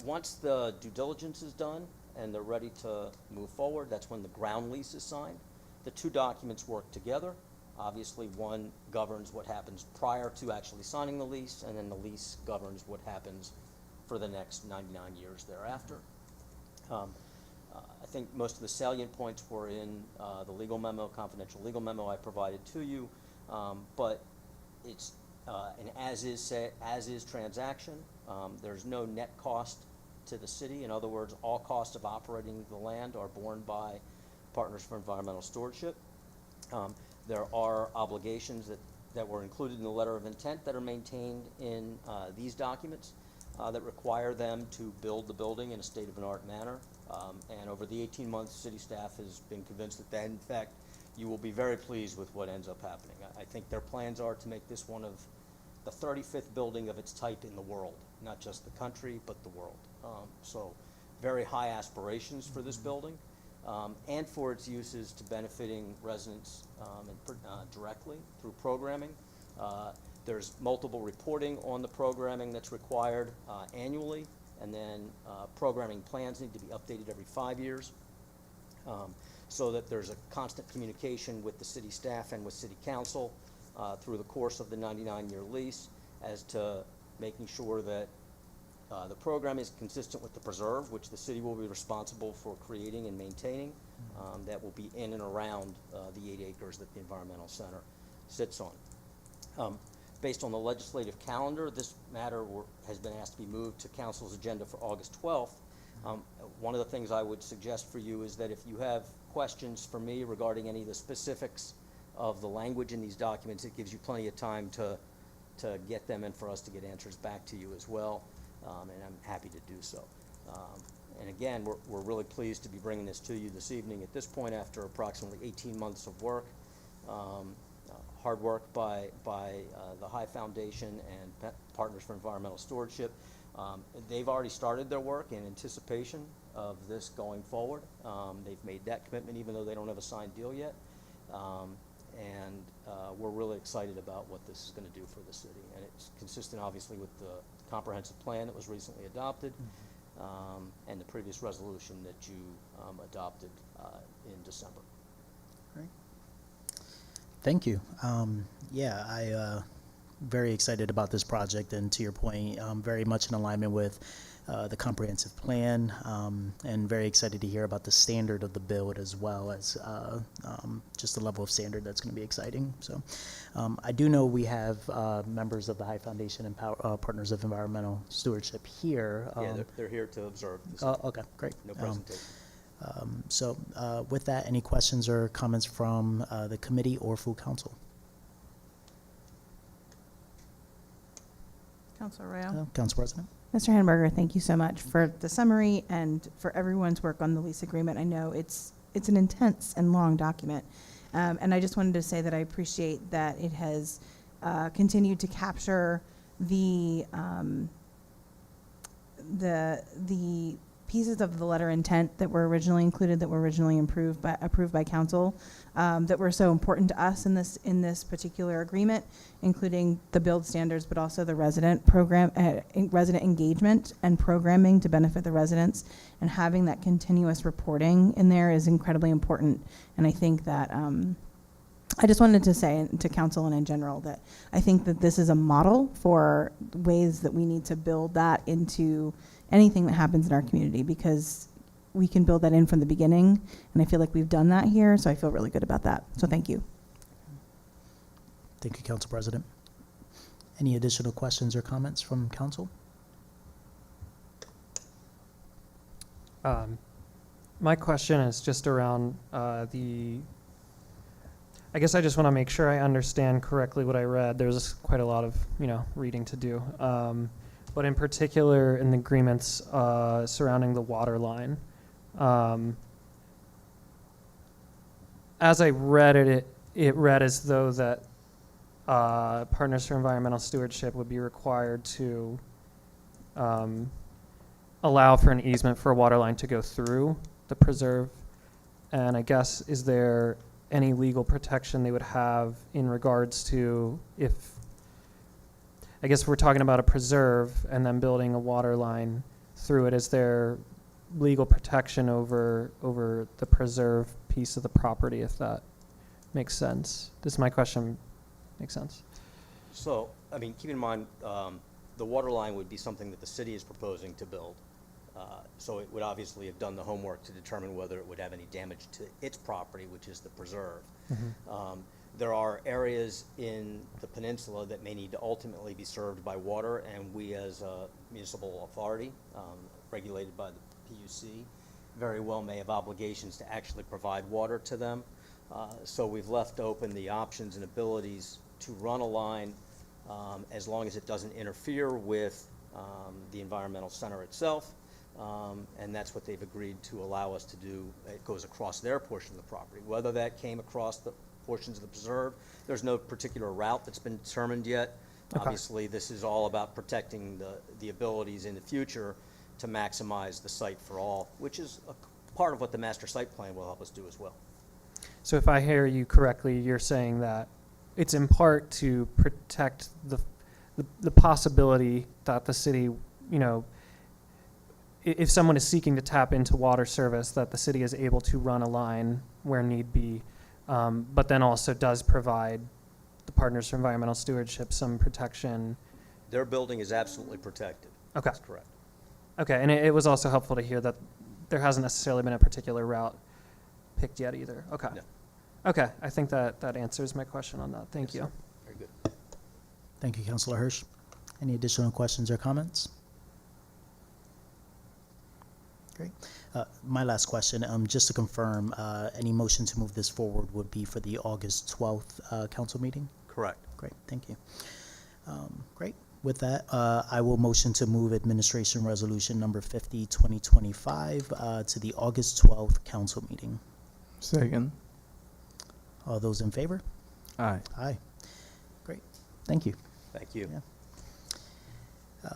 Once the due diligence is done and they're ready to move forward, that's when the ground lease is signed. The 2 documents work together. Obviously, one governs what happens prior to actually signing the lease, and then the lease governs what happens for the next 99 years thereafter. I think most of the salient points were in the legal memo, confidential legal memo I provided to you, but it's an as-is transaction. There's no net cost to the city. In other words, all costs of operating the land are borne by Partners for Environmental Stewardship. There are obligations that were included in the letter of intent that are maintained in these documents that require them to build the building in a state-of-the-art manner. And over the 18 months, city staff has been convinced that, in fact, you will be very pleased with what ends up happening. I think their plans are to make this one of the 35th building of its type in the world, not just the country, but the world. So very high aspirations for this building, and for its uses to benefiting residents directly through programming. There's multiple reporting on the programming that's required annually, and then programming plans need to be updated every 5 years, so that there's a constant communication with the city staff and with city council through the course of the 99-year lease as to making sure that the program is consistent with the preserve, which the city will be responsible for creating and maintaining. That will be in and around the 8 acres that the environmental center sits on. Based on the legislative calendar, this matter has been asked to be moved to council's agenda for August 12th. One of the things I would suggest for you is that if you have questions for me regarding any of the specifics of the language in these documents, it gives you plenty of time to get them and for us to get answers back to you as well, and I'm happy to do so. And again, we're really pleased to be bringing this to you this evening at this point after approximately 18 months of work. Hard work by the High Foundation and Partners for Environmental Stewardship. They've already started their work in anticipation of this going forward. They've made that commitment even though they don't have a signed deal yet. And we're really excited about what this is going to do for the city. And it's consistent, obviously, with the comprehensive plan that was recently adopted and the previous resolution that you adopted in December. Thank you. Yeah, I very excited about this project, and to your point, very much in alignment with the comprehensive plan, and very excited to hear about the standard of the build as well as just the level of standard that's going to be exciting. So I do know we have members of the High Foundation and Partners of Environmental Stewardship here. Yeah, they're here to observe this. Okay, great. No presentation. So with that, any questions or comments from the committee or full council? Councilor Royo. Council President? Mr. Hamburger, thank you so much for the summary and for everyone's work on the lease agreement. I know it's an intense and long document. And I just wanted to say that I appreciate that it has continued to capture the pieces of the letter intent that were originally included, that were originally approved by council, that were so important to us in this particular agreement, including the build standards, but also the resident program, resident engagement and programming to benefit the residents, and having that continuous reporting in there is incredibly important. And I think that I just wanted to say to council and in general that I think that this is a model for ways that we need to build that into anything that happens in our community, because we can build that in from the beginning, and I feel like we've done that here, so I feel really good about that. So thank you. Thank you, Council President. Any additional questions or comments from council? My question is just around I guess I just want to make sure I understand correctly what I read. There's quite a lot of, reading to do. But in particular in the agreements surrounding the water line. As I read it, it read as though that Partners for Environmental Stewardship would be required to allow for an easement for a water line to go through the preserve. And I guess, is there any legal protection they would have in regards to I guess if we're talking about a preserve and then building a water line through it, is there legal protection over the preserve piece of the property, if that makes sense? Does my question make sense? So, keep in mind, the water line would be something that the city is proposing to build. So it would obviously have done the homework to determine whether it would have any damage to its property, which is the preserve. Mm-hmm. There are areas in the peninsula that may need to ultimately be served by water, and we as a municipal authority, regulated by the PUC, very well may have obligations to actually provide water to them. So we've left open the options and abilities to run a line as long as it doesn't interfere with the environmental center itself. And that's what they've agreed to allow us to do. It goes across their portion of the property. Whether that came across the portions of the preserve, there's no particular route that's been determined yet. Okay. Obviously, this is all about protecting the abilities in the future to maximize the site for all, which is a part of what the master site plan will help us do as well. So if I hear you correctly, you're saying that it's in part to protect the possibility that the city, you know, if someone is seeking to tap into water service, that the city is able to run a line where need be, but then also does provide the Partners for Environmental Stewardship some protection. Their building is absolutely protected. Okay. That's correct. Okay, and it was also helpful to hear that there hasn't necessarily been a particular route picked yet either. Okay. No. Okay, I think that answers my question on that. Thank you. Very good. Thank you, Councilor Hirsch. Any additional questions or comments? Great. My last question, just to confirm, any motion to move this forward would be for the August 12th council meeting? Correct. Great, thank you. Great. With that, I will motion to move Administration Resolution number 50, 2025 to the August 12th council meeting. Second. All those in favor? Aye. Aye. Great, thank you. Thank you. Yeah.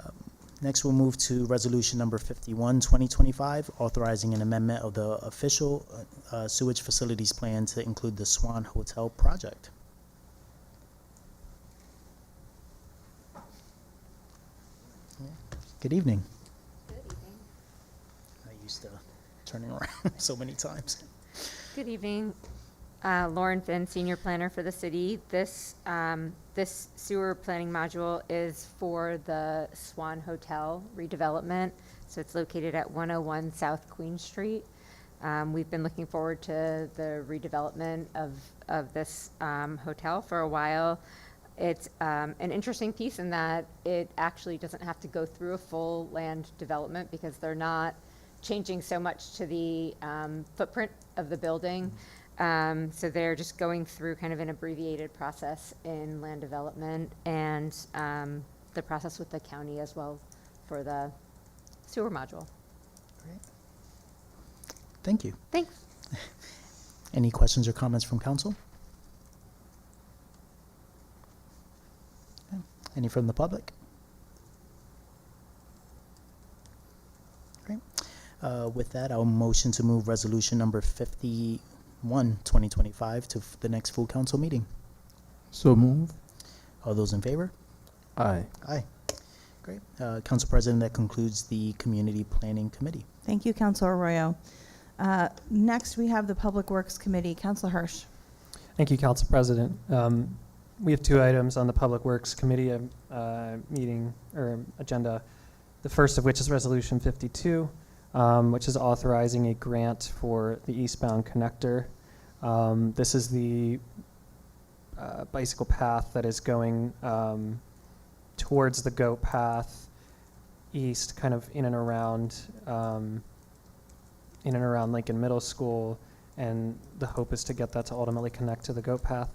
Next, we'll move to Resolution number 51, 2025, authorizing an amendment of the official sewage facilities plan to include the Swan Hotel project. Yeah. Good evening. Good evening. I used to turning around so many times. Good evening. Lauren Finn, Senior Planner for the city. This sewer planning module is for the Swan Hotel redevelopment. So it's located at 101 South Queen Street. We've been looking forward to the redevelopment of this hotel for a while. It's an interesting piece in that it actually doesn't have to go through a full land development because they're not changing so much to the footprint of the building. So they're just going through kind of an abbreviated process in land development and the process with the county as well for the sewer module. Great. Thank you. Thanks. Any questions or comments from council? Okay. Any from the public? Great. With that, I'll motion to move resolution number 51, 2025 to the next full council meeting. So move. All those in favor? Aye. Aye. Great. Council President, that concludes the Community Planning Committee. Thank you, Councilor Arroyo. Next, we have the Public Works Committee. Councilor Hirsch. Thank you, Council President. We have two items on the Public Works Committee meeting or agenda. The first of which is Resolution 52, which is authorizing a grant for the eastbound connector. This is the bicycle path that is going towards the goat path east, kind of in and around Lincoln Middle School, and the hope is to get that to ultimately connect to the goat path.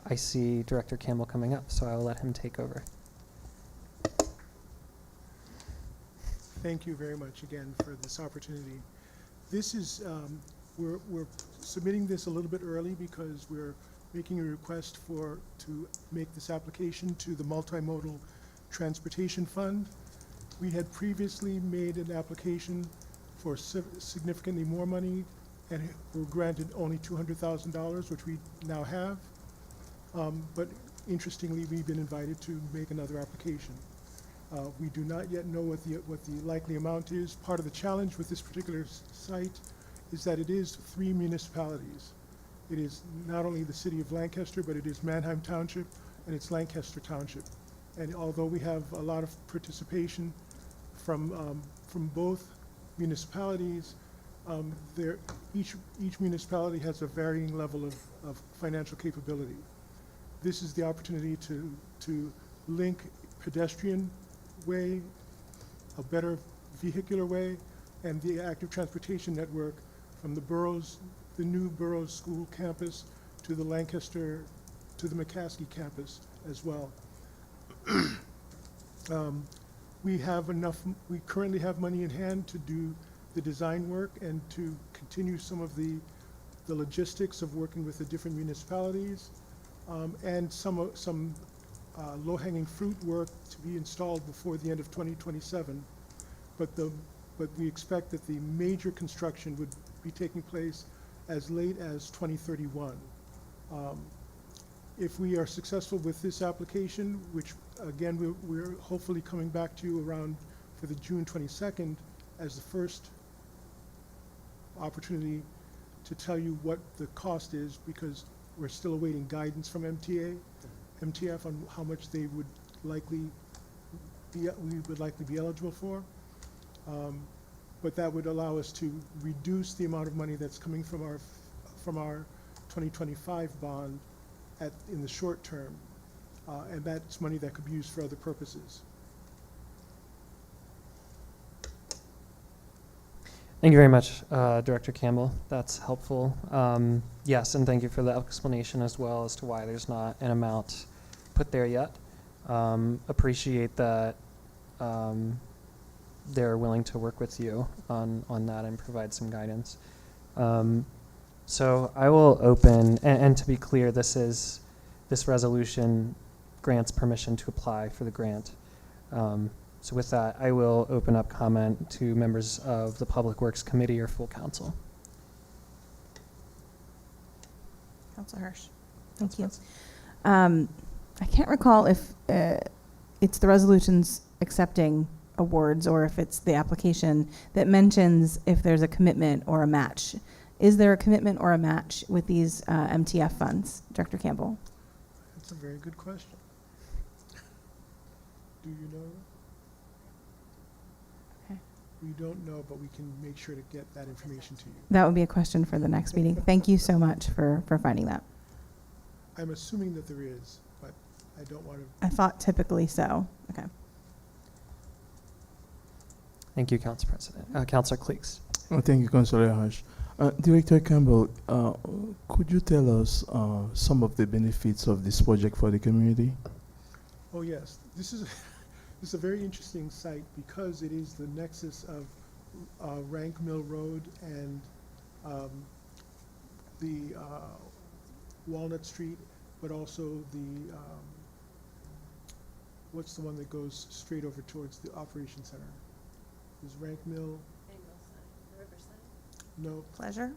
I see Director Campbell coming up, so I will let him take over. Thank you very much again for this opportunity. This is, we're submitting this a little bit early because we're making a request to make this application to the Multimodal Transportation Fund. We had previously made an application for significantly more money and were granted only $200,000, which we now have. But interestingly, we've been invited to make another application. We do not yet know what the likely amount is. Part of the challenge with this particular site is that it is 3 municipalities. It is not only the city of Lancaster, but it is Manheim Township and it's Lancaster Township. And although we have a lot of participation from both municipalities, each municipality has a varying level of financial capability. This is the opportunity to link pedestrian way, a better vehicular way, and the active transportation network from the new Burroughs School campus to the Lancaster, to the McCaskey campus as well. We currently have money in hand to do the design work and to continue some of the logistics of working with the different municipalities, and some low-hanging fruit work to be installed before the end of 2027. But we expect that the major construction would be taking place as late as 2031. If we are successful with this application, which again, we're hopefully coming back to you around for the June 22nd as the first opportunity to tell you what the cost is, because we're still awaiting guidance from MTF on how much they would likely be, we would likely be eligible for. But that would allow us to reduce the amount of money that's coming from our 2025 bond in the short term. And that's money that could be used for other purposes. Thank you very much, Director Campbell. That's helpful. Yes, and thank you for the explanation as well as to why there's not an amount put there yet. Appreciate that they're willing to work with you on that and provide some guidance. So I will open, and to be clear, this resolution grants permission to apply for the grant. So with that, I will open up comment to members of the Public Works Committee or full council. Councilor Hirsch. Thank you. I can't recall if it's the resolutions accepting awards or if it's the application that mentions if there's a commitment or a match. Is there a commitment or a match with these MTF funds, Director Campbell? That's a very good question. Do you know? Okay. We don't know, but we can make sure to get that information to you. That would be a question for the next meeting. Thank you so much for finding that. I'm assuming that there is, but I don't want to. I thought typically so. Okay. Thank you, Council President. Councilor Cleeks. Thank you, Councilor Hirsch. Director Campbell, could you tell us some of the benefits of this project for the community? Oh yes, this is a very interesting site because it is the nexus of Rank Mill Road and the Walnut Street, but also the what's the one that goes straight over towards the Operations Center? Is Rank Mill? No. Pleasure?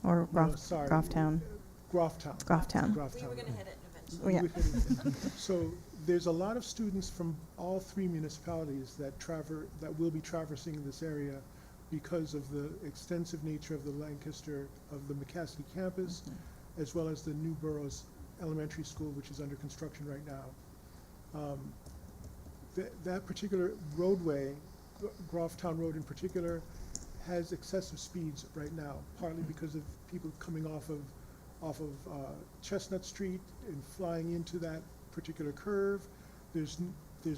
Or No, sorry. Grofftown? Grofftown. Grofftown. Grofftown. We were gonna hit it Oh, yeah. So there's a lot of students from all three municipalities that will be traversing this area because of the extensive nature of the Lancaster, of the McCaskey campus, as well as the New Burroughs Elementary School, which is under construction right now. That particular roadway, Grofftown Road in particular, has excessive speeds right now, partly because of people coming off of Chestnut Street and flying into that particular curve. There's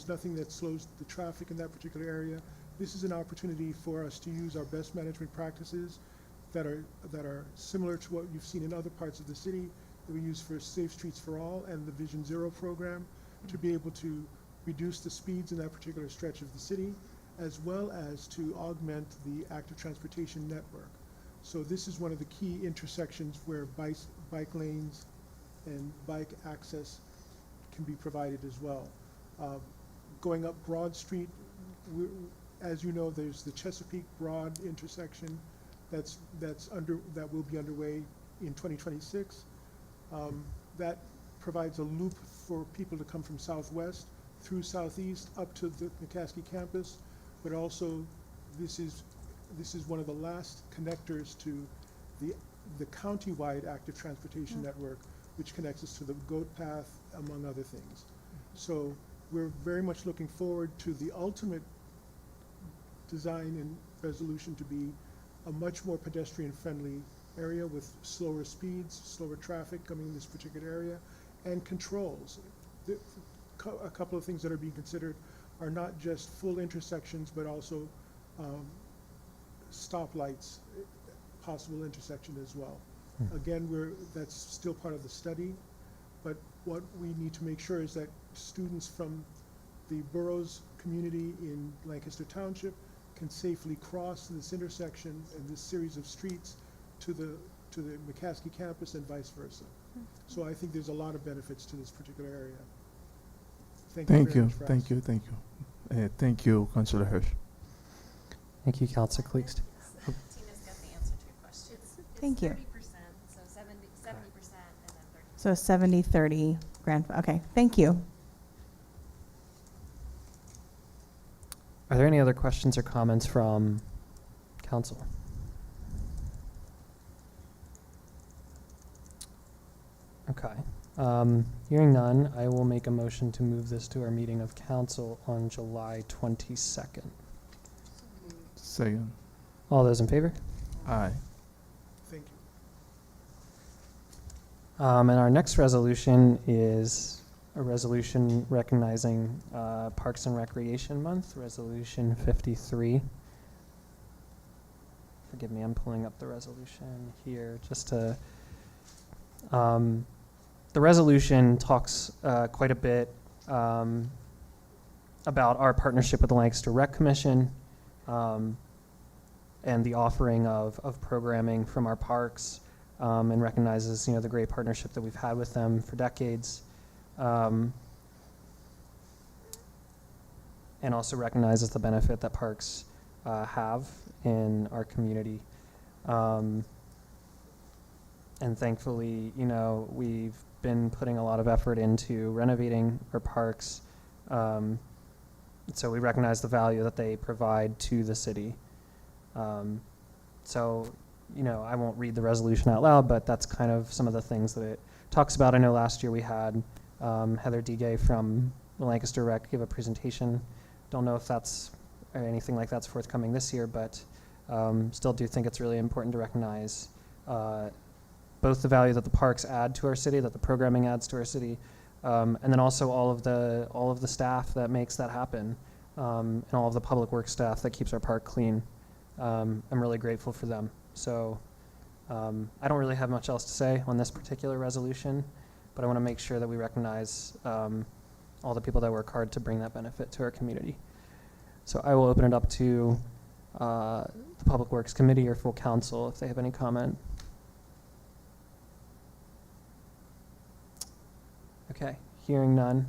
nothing that slows the traffic in that particular area. This is an opportunity for us to use our best management practices that are similar to what you've seen in other parts of the city that we use for Safe Streets for All and the Vision Zero program to be able to reduce the speeds in that particular stretch of the city, as well as to augment the active transportation network. So this is one of the key intersections where bike lanes and bike access can be provided as well. Going up Broad Street, as you know, there's the Chesapeake Broad intersection that will be underway in 2026. That provides a loop for people to come from southwest through southeast up to the McCaskey campus, but also this is one of the last connectors to the county-wide active transportation network, which connects us to the Goat Path, among other things. So we're very much looking forward to the ultimate design and resolution to be a much more pedestrian-friendly area with slower speeds, slower traffic coming in this particular area, and controls. A couple of things that are being considered are not just full intersections, but also stoplights, possible intersection as well. Again, that's still part of the study, but what we need to make sure is that students from the Burroughs community in Lancaster Township can safely cross this intersection and this series of streets to the McCaskey campus and vice versa. So I think there's a lot of benefits to this particular area. Thank you. Thank you, Councilor Hirsch. Thank you, Councilor Cleeks. Tina's got the answer to your question. Thank you. 30%, so 70% and then 30%. So 70-30 okay, thank you. Are there any other questions or comments from council? Okay. Hearing none, I will make a motion to move this to our meeting of council on July 22nd. Second. All those in favor? Aye. Thank you. And our next resolution is a resolution recognizing Parks and Recreation Month, Resolution 53. Forgive me, I'm pulling up the resolution here just to. The resolution talks quite a bit about our partnership with the Lancaster Rec Commission and the offering of programming from our parks, and recognizes, you know, the great partnership that we've had with them for decades, and also recognizes the benefit that parks have in our community. And thankfully, you know, we've been putting a lot of effort into renovating our parks. So we recognize the value that they provide to the city. So, you know, I won't read the resolution out loud, but that's kind of some of the things that it talks about. I know last year we had Heather Digay from the Lancaster Rec give a presentation. Don't know if that's or anything like that's forthcoming this year, but still do think it's really important to recognize both the value that the parks add to our city, that the programming adds to our city, and then also all of the staff that makes that happen, and all of the public works staff that keeps our park clean. I'm really grateful for them. So I don't really have much else to say on this particular resolution, but I want to make sure that we recognize all the people that work hard to bring that benefit to our community. So I will open it up to the Public Works Committee or full council if they have any comment. Okay, hearing none,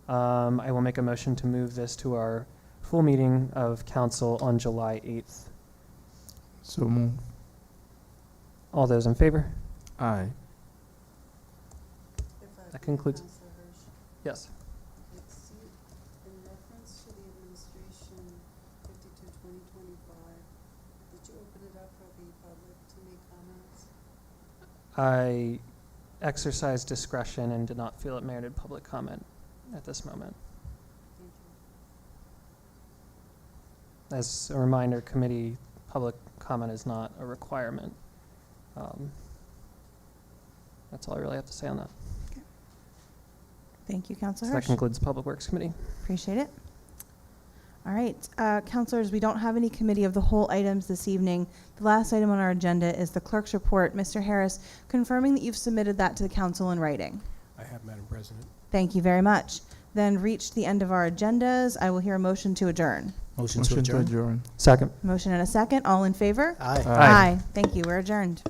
I will make a motion to move this to our full meeting of council on July 8th. So move. All those in favor? Aye. That concludes. Counselor Hirsch, Yes. it's in reference to the administration 52/2025. Did you open it up for the public to make comments? I exercised discretion and did not feel it merited public comment at this moment. Thank you. As a reminder, committee public comment is not a requirement. That's all I really have to say on that. Thank you, Councilor So that Hirsch. concludes the Public Works Committee. Appreciate it. All right, councilors, we don't have any committee of the whole items this evening. The last item on our agenda is the clerk's report. Mr. Harris, confirming that you've submitted that to the council in writing. I have, Madam President. Thank you very much. Then reached the end of our agendas. I will hear a motion to adjourn. Motion to adjourn. Second. Motion and a second. All in favor? Aye. Aye. Thank you. We're adjourned.